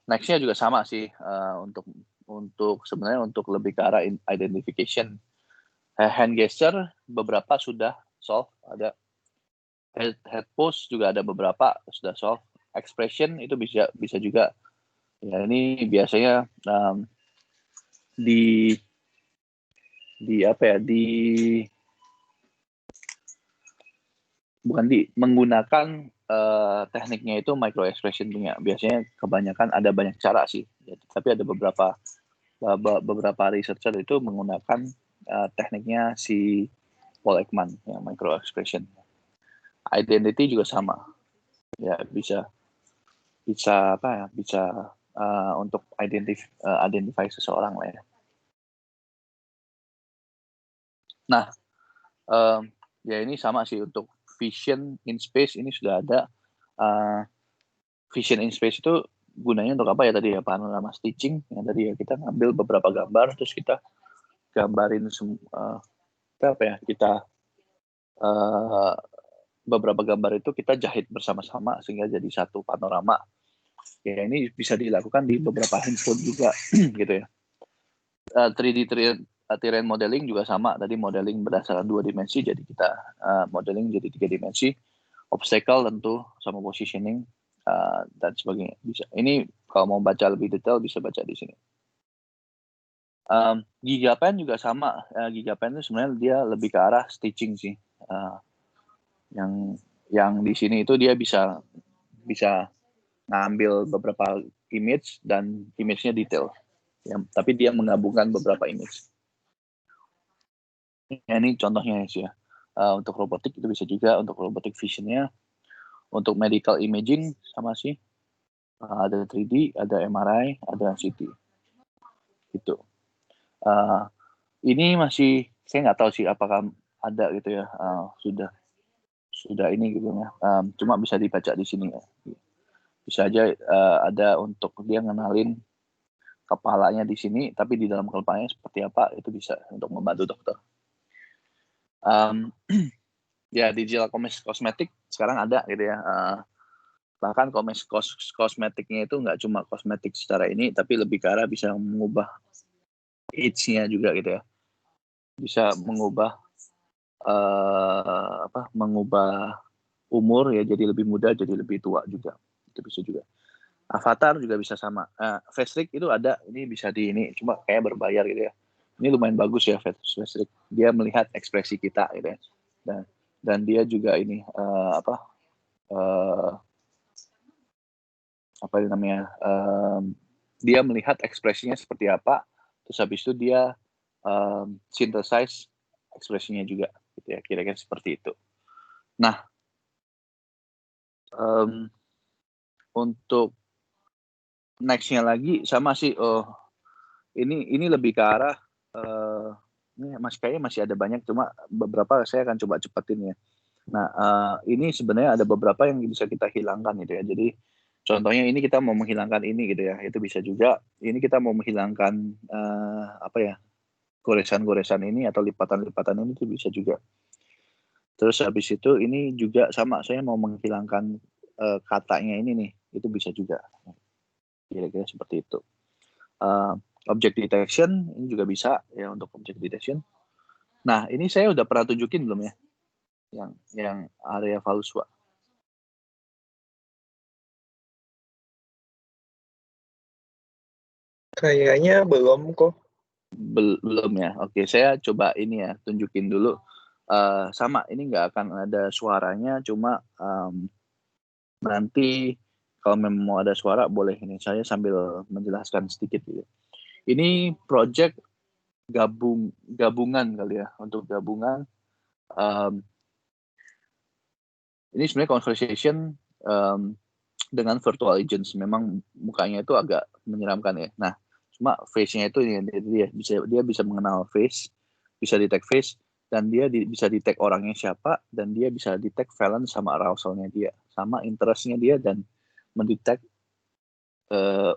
Nextnya juga sama sih, untuk sebenarnya untuk lebih ke arah identification. Hand gesture beberapa sudah solve, ada head pose juga ada beberapa sudah solve. Expression itu bisa juga ya, ini biasanya menggunakan tekniknya itu micro expression punya. Biasanya kebanyakan ada banyak cara sih, tapi ada beberapa researcher itu menggunakan tekniknya si Paul Ekman yang micro expression. Identity juga sama ya, bisa untuk identify seseorang lah ya. Nah ya ini sama sih untuk vision in space, ini sudah ada. Vision in space itu gunanya untuk apa ya tadi ya, panorama stitching yang tadi ya, kita ngambil beberapa gambar terus kita gambarin beberapa gambar itu kita jahit bersama-sama sehingga jadi satu panorama. Ya ini bisa dilakukan di beberapa handphone juga gitu ya. 3D terrain modeling juga sama, tadi modeling berdasarkan 2 dimensi, jadi kita modeling jadi 3 dimensi. Obstacle tentu sama positioning dan sebagainya bisa. Ini kalau mau baca lebih detail bisa baca di sini. GigaPen juga sama. GigaPen itu sebenarnya dia lebih ke arah stitching sih. Yang di sini itu dia bisa ngambil beberapa image dan image-nya detail. Ya, tapi dia menggabungkan beberapa image. Ya, ini contohnya sih ya. Untuk robotik itu bisa juga, untuk robotic vision-nya. Untuk medical imaging sama sih. Ada 3D, ada MRI, ada CT. Gitu. Ini masih saya nggak tahu sih apakah ada gitu ya. Sudah ini gitu ya. Cuma bisa dibaca di sini ya. Bisa aja ada untuk dia ngenalin kepalanya di sini, tapi di dalam kepalanya seperti apa, itu bisa untuk membantu dokter. Ya digital kosmetik sekarang ada gitu ya. Bahkan kosmetiknya itu nggak cuma kosmetik secara ini, tapi lebih ke arah bisa mengubah age-nya juga gitu ya. Bisa mengubah mengubah umur ya, jadi lebih muda, jadi lebih tua juga. Itu bisa juga. Avatar juga bisa sama. Face itu ada, ini bisa ini cuma kayak berbayar gitu ya. Ini lumayan bagus ya face. Dia melihat ekspresi kita gitu ya. Dan dia juga ini dia melihat ekspresinya seperti apa, terus habis itu dia synthesize ekspresinya juga gitu ya, kira-kira seperti itu. Nah, untuk nextnya lagi sama sih, ini lebih ke arah Ini kayaknya masih ada banyak, cuma beberapa saya akan coba cepetin ya. Nah, ini sebenarnya ada beberapa yang bisa kita hilangkan gitu ya. Jadi contohnya ini kita mau menghilangkan ini gitu ya, itu bisa juga. Ini kita mau menghilangkan goresan-goresan ini atau lipatan-lipatan ini itu bisa juga. Terus habis itu ini juga sama, saya mau menghilangkan katanya ini nih, itu bisa juga. Kira-kira seperti itu. Object detection ini juga bisa ya untuk object detection. Nah, ini saya udah pernah tunjukin belum ya? Yang area Valuswa. Kayaknya belum kok. Belum ya. Oke, saya coba ini ya, tunjukin dulu. Sama, ini nggak akan ada suaranya, cuma nanti kalau memang mau ada suara boleh ini. Saya sambil menjelaskan sedikit gitu. Ini project gabungan kali ya, untuk gabungan. Ini sebenarnya conversation dengan virtual agents. Memang mukanya itu agak menyeramkan ya. Nah, cuma face-nya itu dia bisa mengenal face, bisa detect face, dan dia bisa detect orangnya siapa, dan dia bisa detect valence sama arousal-nya dia, sama interest-nya dia, dan mendetect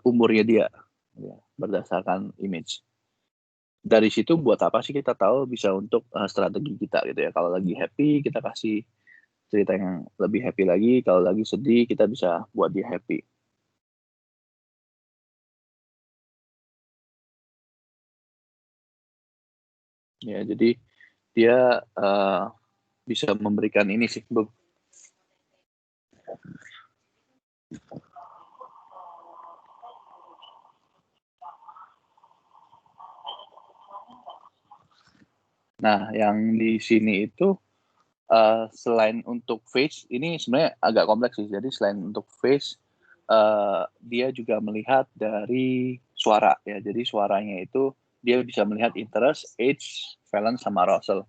umurnya dia ya, berdasarkan image. Dari situ buat apa sih kita tahu, bisa untuk strategi kita gitu ya. Kalau lagi happy kita kasih cerita yang lebih happy lagi, kalau lagi sedih kita bisa buat dia happy. Ya, jadi dia bisa memberikan ini sih. Nah, yang di sini itu selain untuk face, ini sebenarnya agak kompleks sih. Jadi selain untuk face, dia juga melihat dari suara ya. Jadi suaranya itu dia bisa melihat interest, age, valence, sama arousal.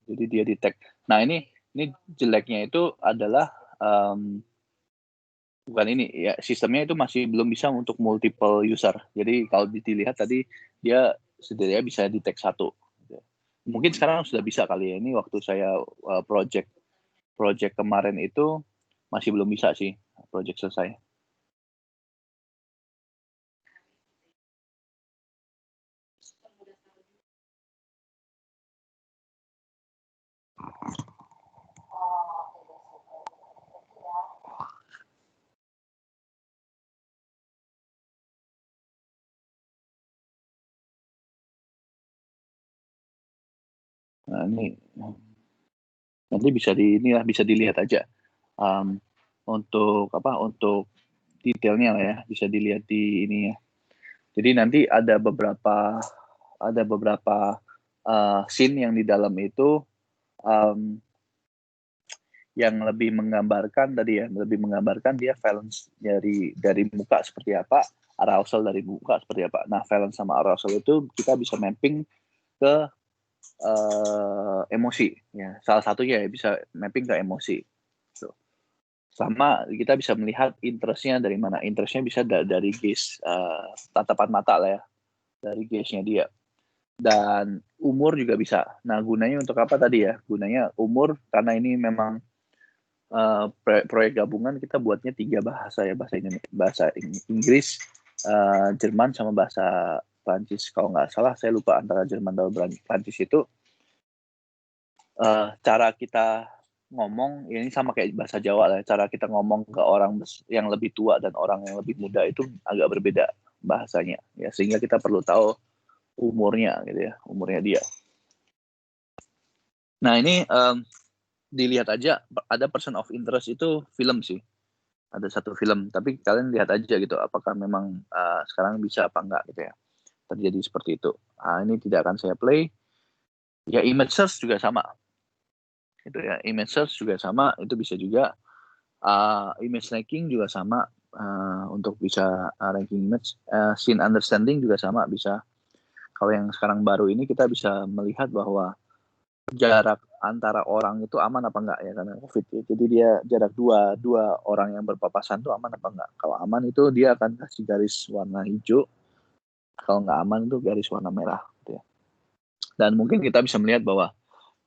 Jadi dia detect. Nah, ini jeleknya itu adalah bukan ini ya, sistemnya itu masih belum bisa untuk multiple user. Jadi kalau dilihat tadi dia setidaknya bisa detect satu. Mungkin sekarang sudah bisa kali ya. Ini waktu saya project kemarin itu masih belum bisa sih project selesai. Nah, ini nanti bisa bisa dilihat aja untuk detailnya lah ya, bisa dilihat di ini ya. Jadi nanti ada beberapa scene yang di dalam itu yang lebih menggambarkan dia valence dari muka seperti apa, arousal dari muka seperti apa. Nah, valence sama arousal itu kita bisa mapping ke emosi ya. Salah satunya ya bisa mapping ke emosi. Sama kita bisa melihat interestnya dari mana. Interestnya bisa dari gaze, tatapan mata lah ya, dari gaze-nya dia. Dan umur juga bisa. Nah, gunanya untuk apa tadi ya? Gunanya umur, karena ini memang proyek gabungan, kita buatnya 3 bahasa ya, bahasa Inggris, Jerman, sama bahasa Prancis. Kalau nggak salah, saya lupa antara Jerman dan Prancis itu. Cara kita ngomong ini sama kayak bahasa Jawa lah. Cara kita ngomong ke orang yang lebih tua dan orang yang lebih muda itu agak berbeda bahasanya ya, sehingga kita perlu tahu umurnya gitu ya, umurnya dia. Nah, ini dilihat aja, ada person of interest itu film sih, ada satu film, tapi kalian lihat aja gitu apakah memang sekarang bisa apa enggak gitu ya, terjadi seperti itu. Ini tidak akan saya play ya. Image search juga sama itu ya, image search juga sama, itu bisa juga. Image ranking juga sama, untuk bisa ranking image. Scene understanding juga sama, bisa. Kalau yang sekarang baru ini kita bisa melihat bahwa jarak antara orang itu aman apa enggak ya, karena COVID ya. Jadi dia jarak dua orang yang berpapasan itu aman apa enggak. Kalau aman itu dia akan kasih garis warna hijau. Kalau nggak aman itu garis warna merah gitu ya. Dan mungkin kita bisa melihat bahwa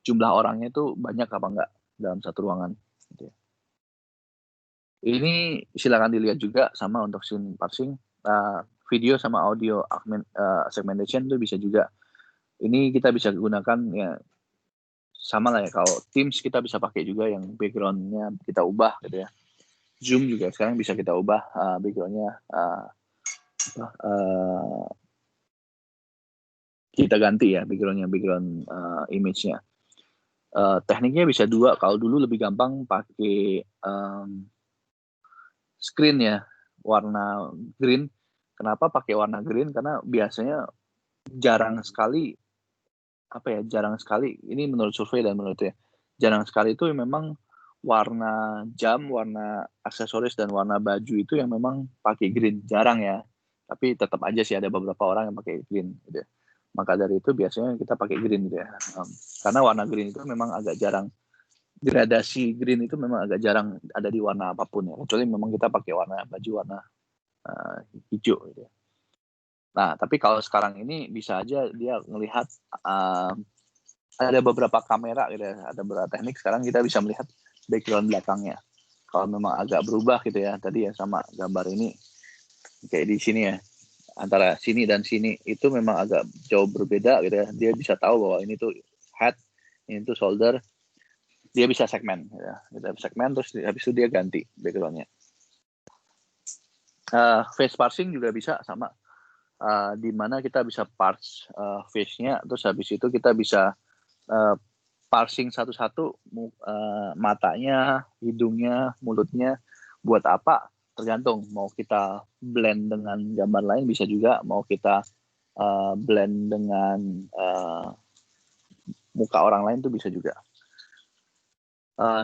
jumlah orangnya itu banyak apa enggak dalam satu ruangan gitu ya. Ini silakan dilihat juga sama untuk scene parsing, video sama audio segmentation itu bisa juga. Ini kita bisa gunakan ya sama lah ya, kalau Teams kita bisa pakai juga yang background-nya kita ubah gitu ya. Zoom juga sekarang bisa kita ubah background-nya kita ganti ya background image-nya. Tekniknya bisa dua. Kalau dulu lebih gampang pakai screen ya warna green. Kenapa pakai warna green? Karena biasanya jarang sekali ini menurut survei dan menurut ya, jarang sekali itu memang warna jam, warna aksesoris dan warna baju itu yang memang pakai green, jarang ya. Tapi tetap aja sih ada beberapa orang yang pakai green gitu ya. Maka dari itu biasanya kita pakai green gitu ya. Karena warna green itu memang agak jarang, gradasi green itu memang agak jarang ada di warna apapun ya. Kecuali memang kita pakai warna baju warna hijau gitu ya. Nah, tapi kalau sekarang ini bisa aja dia melihat ada beberapa kamera gitu ya, ada beberapa teknik sekarang kita bisa melihat background belakangnya. Kalau memang agak berubah gitu ya, tadi ya sama gambar ini kayak di sini ya, antara sini dan sini itu memang agak jauh berbeda gitu ya. Dia bisa tahu bahwa ini tuh head, ini tuh shoulder. Dia bisa segmen ya. Kita segmen terus habis itu dia ganti backgroundnya. Face parsing juga bisa sama. Di mana kita bisa parse face-nya, terus habis itu kita bisa parsing satu-satu matanya, hidungnya, mulutnya, buat apa tergantung. Mau kita blend dengan gambar lain bisa juga, mau kita blend dengan muka orang lain tuh bisa juga.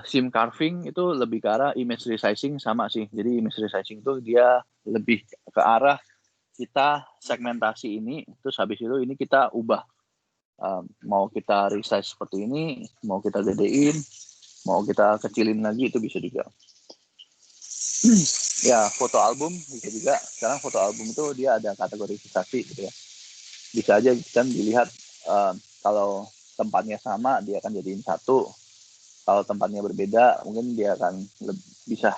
Sim carving itu lebih ke arah image resizing sama sih. Jadi image resizing itu dia lebih ke arah kita segmentasi ini, terus habis itu ini kita ubah. Mau kita resize seperti ini, mau kita gedein, mau kita kecilin lagi, itu bisa juga. Ya, foto album bisa juga. Sekarang foto album itu dia ada kategorisasi gitu ya. Bisa aja kan dilihat kalau tempatnya sama dia akan jadiin satu. Kalau tempatnya berbeda mungkin dia akan bisa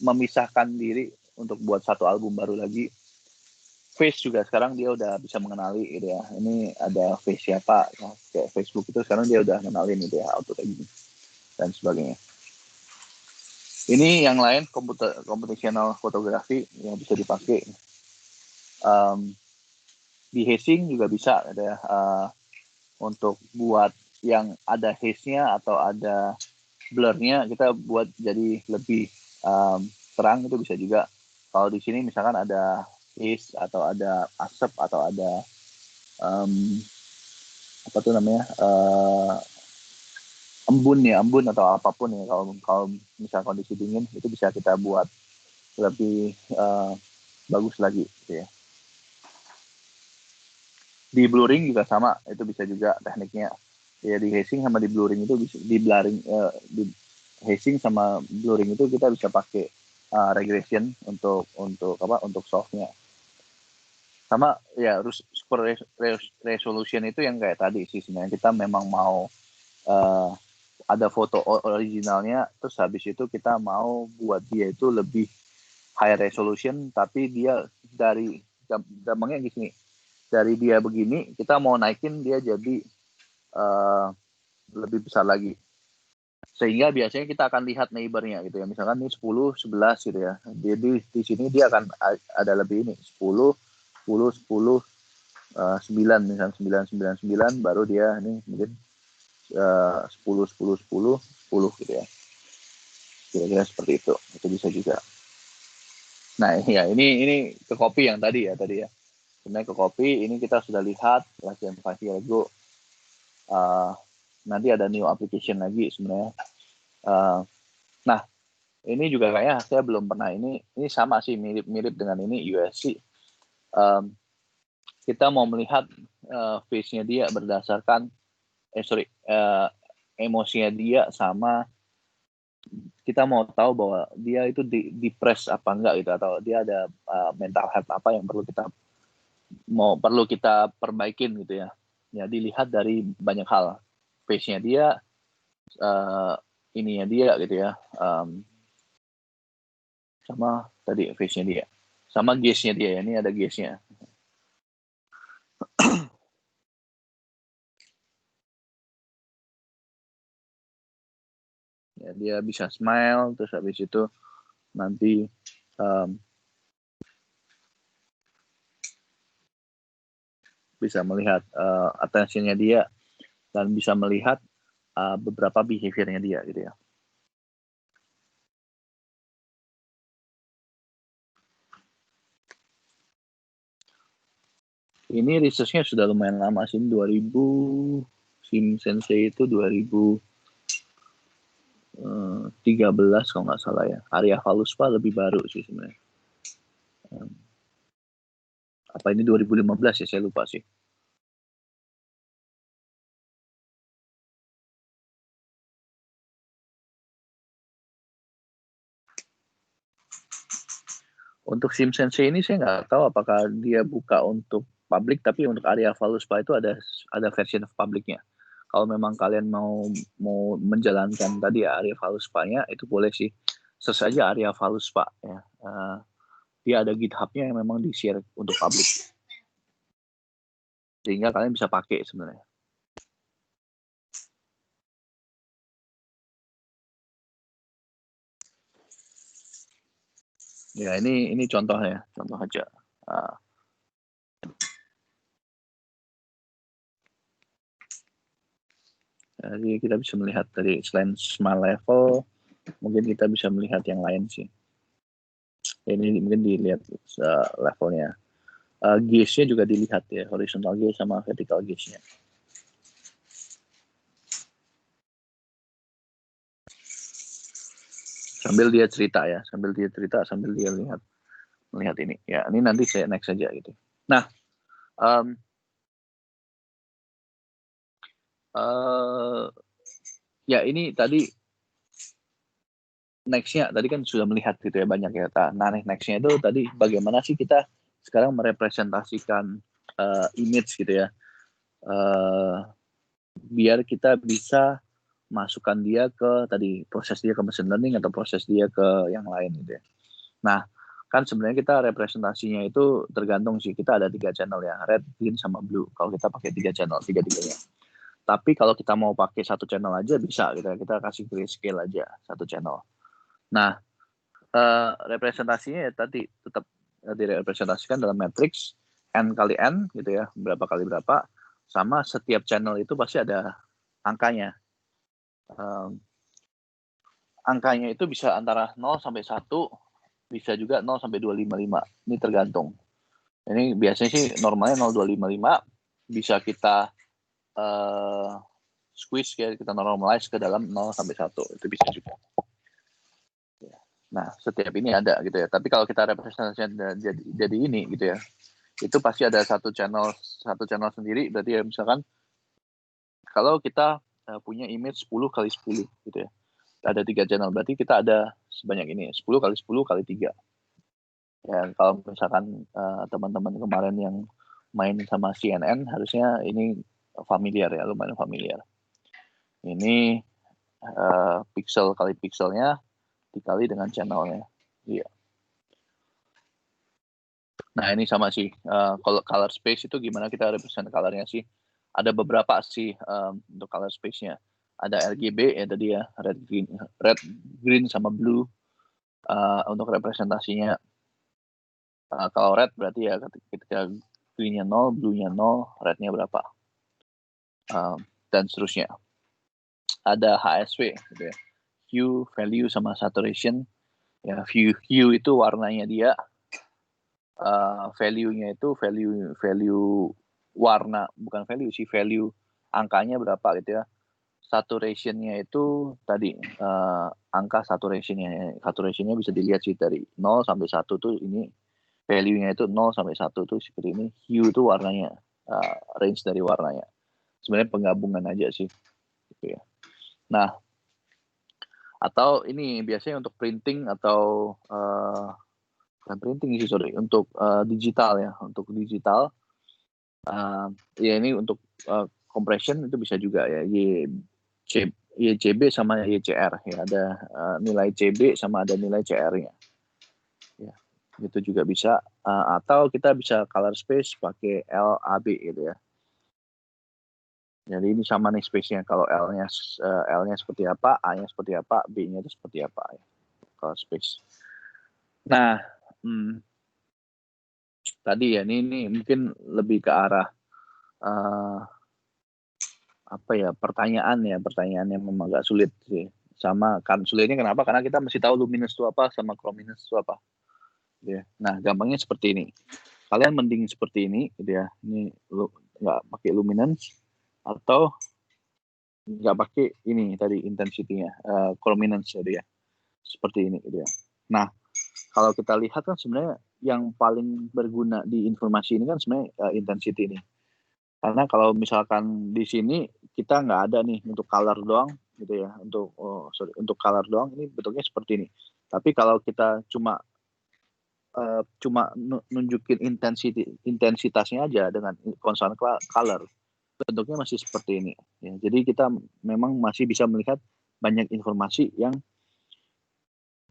memisahkan diri untuk buat satu album baru lagi. Face juga sekarang dia udah bisa mengenali gitu ya. Ini ada face siapa, ya, kayak Facebook itu sekarang dia udah mengenalin gitu ya, auto tagging dan sebagainya. Ini yang lain computational fotografi yang bisa dipakai. Dehazing juga bisa ada untuk buat yang ada haze-nya atau ada blur-nya kita buat jadi lebih terang, itu bisa juga. Kalau di sini misalkan ada haze atau ada asap atau ada apa tuh namanya embun atau apapun ya, kalau misal kondisi dingin itu bisa kita buat lebih bagus lagi gitu ya. Di blurring juga sama, itu bisa juga tekniknya ya. Di hazing sama di blurring itu bisa di hazing sama blurring itu kita bisa pakai regression untuk softnya. Sama ya, super resolution itu yang kayak tadi sih, sebenarnya kita memang mau ada foto originalnya, terus habis itu kita mau buat dia itu lebih high resolution, tapi dia dari gampangnya gini, dari dia begini kita mau naikin dia jadi lebih besar lagi, sehingga biasanya kita akan lihat neighbornya gitu ya, misalkan ini 10, 11 gitu ya, jadi di sini dia akan ada lebih ini 10, 10, 10, 9 misalnya 9, 9, 9, baru dia ini mungkin 10, 10, 10, 10 gitu ya, kira-kira seperti itu bisa juga. Nah ya, ini ke copy yang tadi ya. Sebenarnya ke copy ini kita sudah lihat latihan pasti Lego. Nanti ada new application lagi sebenarnya. Nah ini juga kayaknya saya belum pernah, ini sama sih, mirip dengan ini USC. Kita mau melihat face-nya dia berdasarkan emosinya dia, sama kita mau tahu bahwa dia itu depressed apa enggak gitu, atau dia ada mental health apa yang perlu kita perlu kita perbaikin gitu ya. Ya dilihat dari banyak hal, face-nya dia, ininya dia gitu ya, sama tadi face-nya dia, sama gaze-nya dia ya. Ini ada gaze-nya. Ya, dia bisa smile, terus habis itu nanti bisa melihat attention-nya dia dan bisa melihat beberapa behavior-nya dia gitu ya. Ini research-nya sudah lumayan lama sih, 2000 Sim Sensei itu 2013 kalau nggak salah ya. Arya Faluspa lebih baru sih sebenarnya. Apa ini 2015 ya, saya lupa sih. Untuk Sim Sensei ini saya nggak tahu apakah dia buka untuk publik, tapi untuk Arya Faluspa itu ada version of publiknya. Kalau memang kalian mau menjalankan tadi ya Arya Faluspa-nya, itu boleh sih. Search aja Arya Faluspa ya. Dia ada GitHub-nya yang memang di-share untuk publik. Sehingga kalian bisa pakai sebenarnya. Ya ini contohnya, contoh aja. Jadi kita bisa melihat dari selain smile level, mungkin kita bisa melihat yang lain sih. Ini mungkin dilihat levelnya. Gaze-nya juga dilihat ya, horizontal gaze sama vertical gaze-nya. Sambil dia cerita ya, sambil dia melihat ini. Ya, ini nanti saya next saja gitu. Nah, ya ini tadi next-nya tadi kan sudah melihat gitu ya banyak ya. Nah, next-nya itu tadi bagaimana sih kita sekarang merepresentasikan image gitu ya. Biar kita bisa masukkan dia ke tadi proses dia ke machine learning atau proses dia ke yang lain gitu ya. Nah, kan sebenarnya kita representasinya itu tergantung sih. Kita ada 3 channel ya, red, green, sama blue. Kalau kita pakai 3 channel, tiga-tiganya. Tapi kalau kita mau pakai 1 channel aja bisa gitu ya. Kita kasih grayscale aja 1 channel. Nah, representasinya ya tadi tetap direpresentasikan dalam matrix n kali n gitu ya, berapa kali berapa, sama setiap channel itu pasti ada angkanya. Angkanya itu bisa antara 0 sampai 1, bisa juga 0 sampai 255. Ini tergantung. Ini biasanya sih normalnya 0,255, bisa kita squeeze ya, kita normalize ke dalam 0 sampai 1. Itu bisa juga. Nah, setiap ini ada gitu ya. Tapi kalau kita representasikan jadi ini gitu ya, itu pasti ada satu channel sendiri. Berarti ya misalkan kalau kita punya image 10 kali 10 gitu ya, ada 3 channel, berarti kita ada sebanyak ini 10 kali 10 kali 3. Ya, kalau misalkan teman-teman kemarin yang main sama CNN harusnya ini familiar ya, lumayan familiar. Ini pixel kali pixelnya dikali dengan channelnya. Iya. Nah ini sama sih, kalau color space itu gimana kita represent colornya sih? Ada beberapa sih untuk color space-nya. Ada RGB ya tadi ya, red, green sama blue untuk representasinya. Kalau red berarti ya ketika green-nya 0, blue-nya 0, red-nya berapa. Dan seterusnya. Ada HSV gitu ya. Hue, value sama saturation. Ya, hue itu warnanya dia. Value-nya itu value warna, bukan value sih, value angkanya berapa gitu ya. Saturation-nya itu tadi angka saturationnya bisa dilihat sih dari 0 sampai 1 tuh ini value-nya itu 0 sampai 1 tuh seperti ini. Hue itu warnanya, range dari warnanya. Sebenarnya penggabungan aja sih gitu ya. Nah, atau ini biasanya untuk printing atau bukan printing sih, sorry, untuk digital ya. Untuk digital Ya ini untuk compression itu bisa juga ya, YCB sama YCR ya, ada nilai CB sama ada nilai CR-nya ya, itu juga bisa, atau kita bisa color space pakai LAB gitu ya. Jadi ini sama nih space-nya, kalau L-nya seperti apa, A-nya seperti apa, B-nya itu seperti apa ya, color space. Nah, tadi ya ini mungkin lebih ke arah pertanyaan yang memang agak sulit sih. Sama kan sulitnya kenapa? Karena kita mesti tahu luminous itu apa sama chrominance itu apa. Ya. Nah, gampangnya seperti ini. Kalian mending seperti ini, gitu ya. Ini nggak pakai luminance atau nggak pakai ini tadi intensity-nya, chrominance gitu ya. Seperti ini, gitu ya. Nah, kalau kita lihat kan sebenarnya yang paling berguna di informasi ini kan sebenarnya intensity ini. Karena kalau misalkan di sini kita nggak ada nih untuk color doang gitu ya, untuk color doang ini bentuknya seperti ini. Tapi kalau kita cuma nunjukin intensitasnya aja dengan constant color, bentuknya masih seperti ini. Ya, jadi kita memang masih bisa melihat banyak informasi yang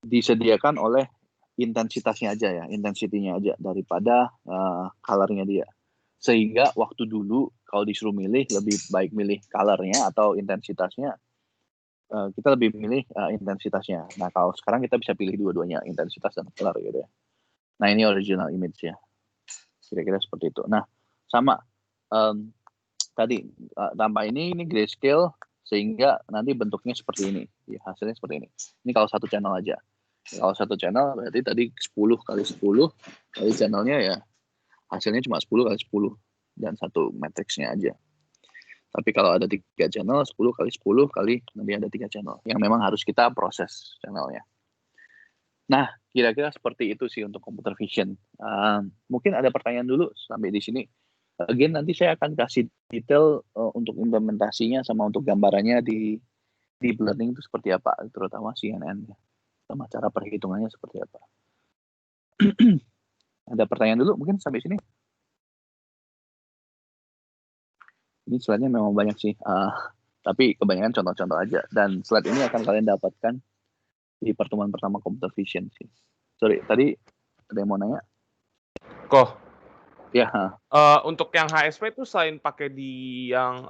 disediakan oleh intensitasnya aja ya, intensitinya aja daripada colornya dia. Sehingga waktu dulu kalau disuruh milih lebih baik milih colornya atau intensitasnya, kita lebih milih intensitasnya. Nah kalau sekarang kita bisa pilih dua-duanya, intensitas dan color gitu ya. Nah ini original image ya, kira-kira seperti itu. Nah sama tadi tambah ini grayscale sehingga nanti bentuknya seperti ini, ya, hasilnya seperti ini. Ini kalau satu channel aja. Kalau satu channel berarti tadi 10 kali 10 kali channelnya ya hasilnya cuma 10 kali 10 dan satu matriksnya aja. Tapi kalau ada 3 channel, 10 kali 10 kali nanti ada 3 channel yang memang harus kita proses channelnya. Nah, kira-kira seperti itu sih untuk computer vision. Mungkin ada pertanyaan dulu sampai di sini. Again, nanti saya akan kasih detail untuk implementasinya sama untuk gambarannya di deep learning itu seperti apa, terutama CNN, sama cara perhitungannya seperti apa. Ada pertanyaan dulu mungkin sampai sini? Ini slide-nya memang banyak sih, tapi kebanyakan contoh-contoh aja. Dan slide ini akan kalian dapatkan di pertemuan pertama computer vision sih. Sorry, tadi ada yang mau nanya? Kok? Ya. Untuk yang HSV itu selain pakai di yang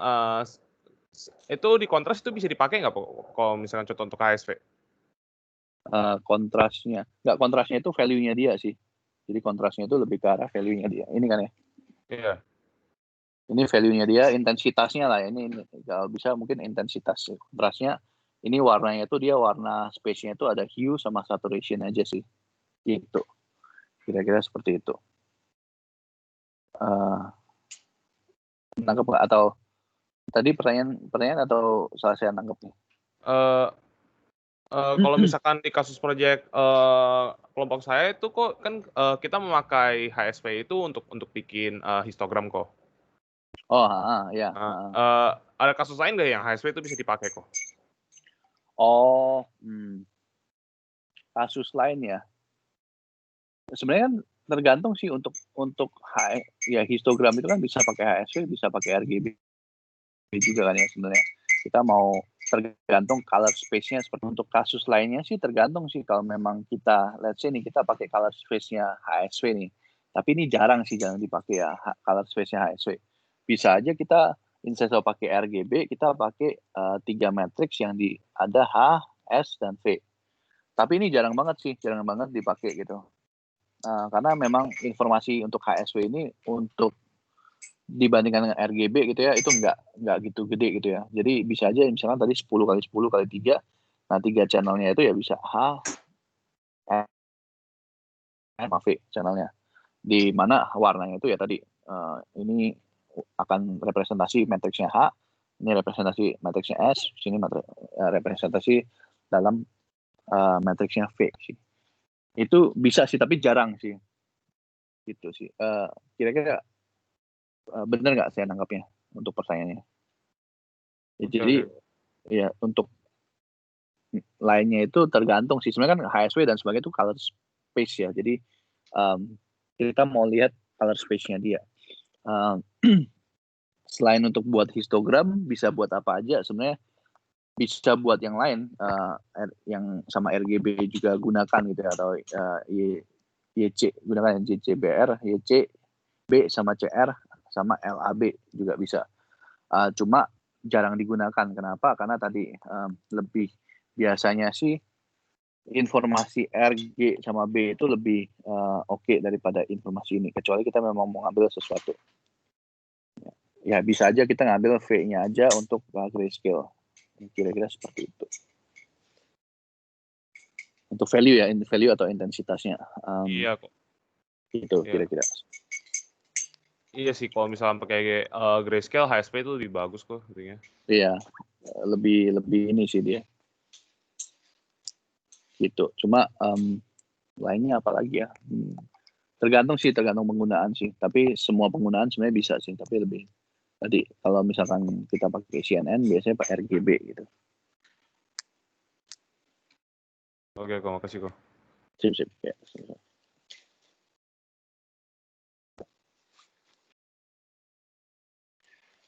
itu di kontras itu bisa dipakai nggak, kalau misalkan contoh untuk HSV? Kontrasnya, nggak, kontrasnya itu value-nya dia sih. Jadi kontrasnya itu lebih ke arah value-nya dia. Ini kan ya? Iya. Ini value-nya dia, intensitasnya lah. Ini kalau bisa mungkin intensitas. Kontrasnya, ini warnanya itu dia warna space-nya itu ada hue sama saturation aja sih. Gitu. Kira-kira seperti itu. Nangkep nggak? Atau tadi pertanyaan atau salah saya nangkep nih? Kalau misalkan di kasus proyek kelompok saya itu kok kan kita memakai HSV itu untuk bikin histogram kok. Oh, ya. Ada kasus lain nggak yang HSV itu bisa dipakai kok? Oh, kasus lain ya. Sebenarnya kan tergantung sih untuk ya histogram itu kan bisa pakai HSV, bisa pakai RGB juga kan ya sebenarnya. Kita mau tergantung color space-nya seperti untuk kasus lainnya sih tergantung sih, kalau memang kita let's say nih kita pakai color space-nya HSV nih. Tapi ini jarang sih jangan dipakai ya color space-nya HSV. Bisa aja kita instead of pakai RGB kita pakai 3 matrix yang ada H, S dan V. Tapi ini jarang banget dipakai gitu. Karena memang informasi untuk HSV ini untuk dibandingkan dengan RGB gitu ya, itu nggak gitu gede gitu ya. Jadi bisa aja misalkan tadi 10 kali 10 kali 3, nah 3 channelnya itu ya bisa H, V channelnya. Di mana warnanya itu ya tadi, ini akan representasi matriksnya H, ini representasi matriksnya S, sini representasi dalam matriksnya V sih. Itu bisa sih, tapi jarang sih. Gitu sih. Kira-kira benar nggak saya nangkapnya untuk pertanyaannya? Jadi ya untuk lainnya itu tergantung sih. Sebenarnya kan HSV dan sebagainya itu color space ya. Jadi kita mau lihat color space-nya dia. Selain untuk buat histogram, bisa buat apa aja sebenarnya, bisa buat yang lain, yang sama RGB juga gunakan gitu ya, atau YC gunakan JCBR, YC, B sama CR sama LAB juga bisa. Cuma jarang digunakan. Kenapa? Karena tadi lebih biasanya sih informasi RG sama B itu lebih oke daripada informasi ini, kecuali kita memang mau ngambil sesuatu. Ya bisa aja kita ngambil V-nya aja untuk grayscale. Kira-kira seperti itu. Untuk value ya, value atau intensitasnya. Iya kok. Itu Iya. kira-kira. Iya sih, kalau misalnya pakai grayscale, HSP itu lebih bagus kok intinya. Iya, lebih ini sih dia. Gitu. Cuma lainnya apa lagi ya? Tergantung penggunaan sih. Tapi semua penggunaan sebenarnya bisa sih. Tapi lebih tadi kalau misalkan kita pakai CNN biasanya pakai RGB gitu. Oke, kok makasih kok. Sip. Ya.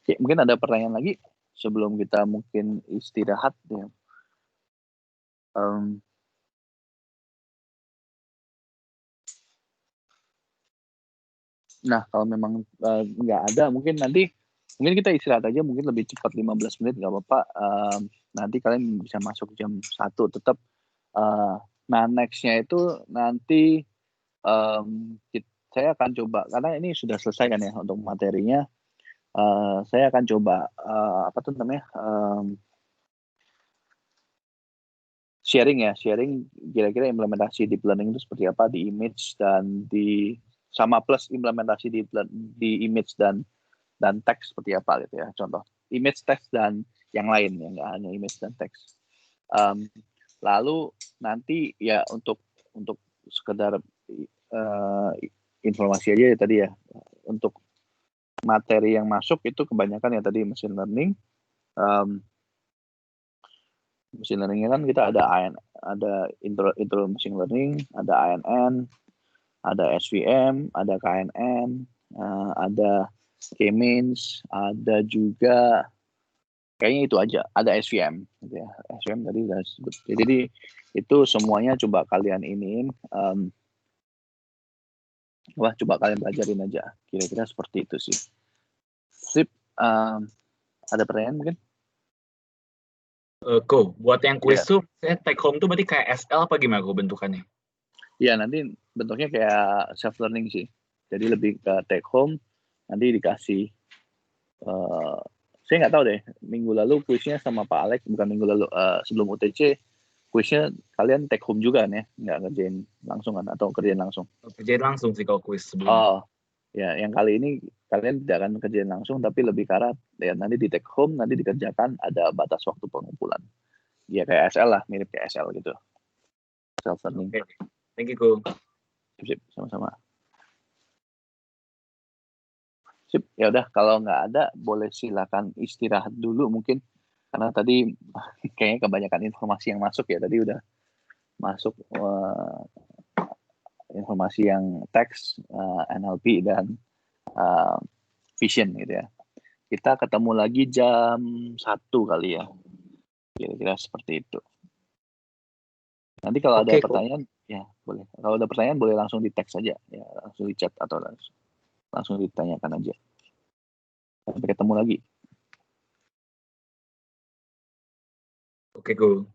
Oke, mungkin ada pertanyaan lagi sebelum kita mungkin istirahat ya. Nah, kalau memang nggak ada, mungkin kita istirahat aja, mungkin lebih cepat 15 menit nggak apa-apa. Nanti kalian bisa masuk jam 1 tetap. Nah, next-nya itu nanti saya akan coba, karena ini sudah selesai kan ya untuk materinya. Saya akan coba sharing kira-kira implementasi deep learning itu seperti apa di image dan sama plus implementasi di image dan teks seperti apa gitu ya. Contoh image, teks dan yang lain ya, nggak hanya image dan teks. Lalu nanti ya untuk sekedar informasi aja ya tadi ya, untuk materi yang masuk itu kebanyakan ya tadi machine learning. Machine learning kan kita ada intro machine learning, ada ANN, ada SVM, ada KNN, ada K-means, ada juga kayaknya itu aja, ada SVM gitu ya. SVM tadi sudah disebut. Jadi itu semuanya coba kalian coba kalian pelajarin aja. Kira-kira seperti itu sih. Sip. Ada pertanyaan mungkin? Buat yang quiz tuh, take home tuh berarti kayak SL apa gimana bentukannya? Iya, nanti bentuknya kayak self learning sih. Jadi lebih ke take home, nanti dikasih. Saya nggak tahu deh, minggu lalu kuisnya sama Pak Alex, bukan minggu lalu, sebelum UTC, kuisnya kalian take home juga kan ya? Nggak ngerjain langsung kan, atau kerjain langsung? Kerjain langsung sih kalau kuis sebelumnya. Oh, ya yang kali ini kalian tidak akan kerjain langsung, tapi lebih ke arah, ya nanti di take home, nanti dikerjakan, ada batas waktu pengumpulan. Ya kayak SL lah, mirip kayak SL gitu. Self learning. Okay. Thank you, Ko. Sip, sama-sama. Sip, ya udah kalau nggak ada boleh silakan istirahat dulu mungkin, karena tadi kayaknya kebanyakan informasi yang masuk ya, tadi udah masuk informasi yang teks, NLP dan vision gitu ya. Kita ketemu lagi jam 1 kali ya, kira-kira seperti itu. Nanti kalau ada pertanyaan ya boleh. Kalau ada pertanyaan boleh langsung di teks aja ya, langsung di chat atau langsung ditanyakan aja. Sampai ketemu lagi. Oke, Ko.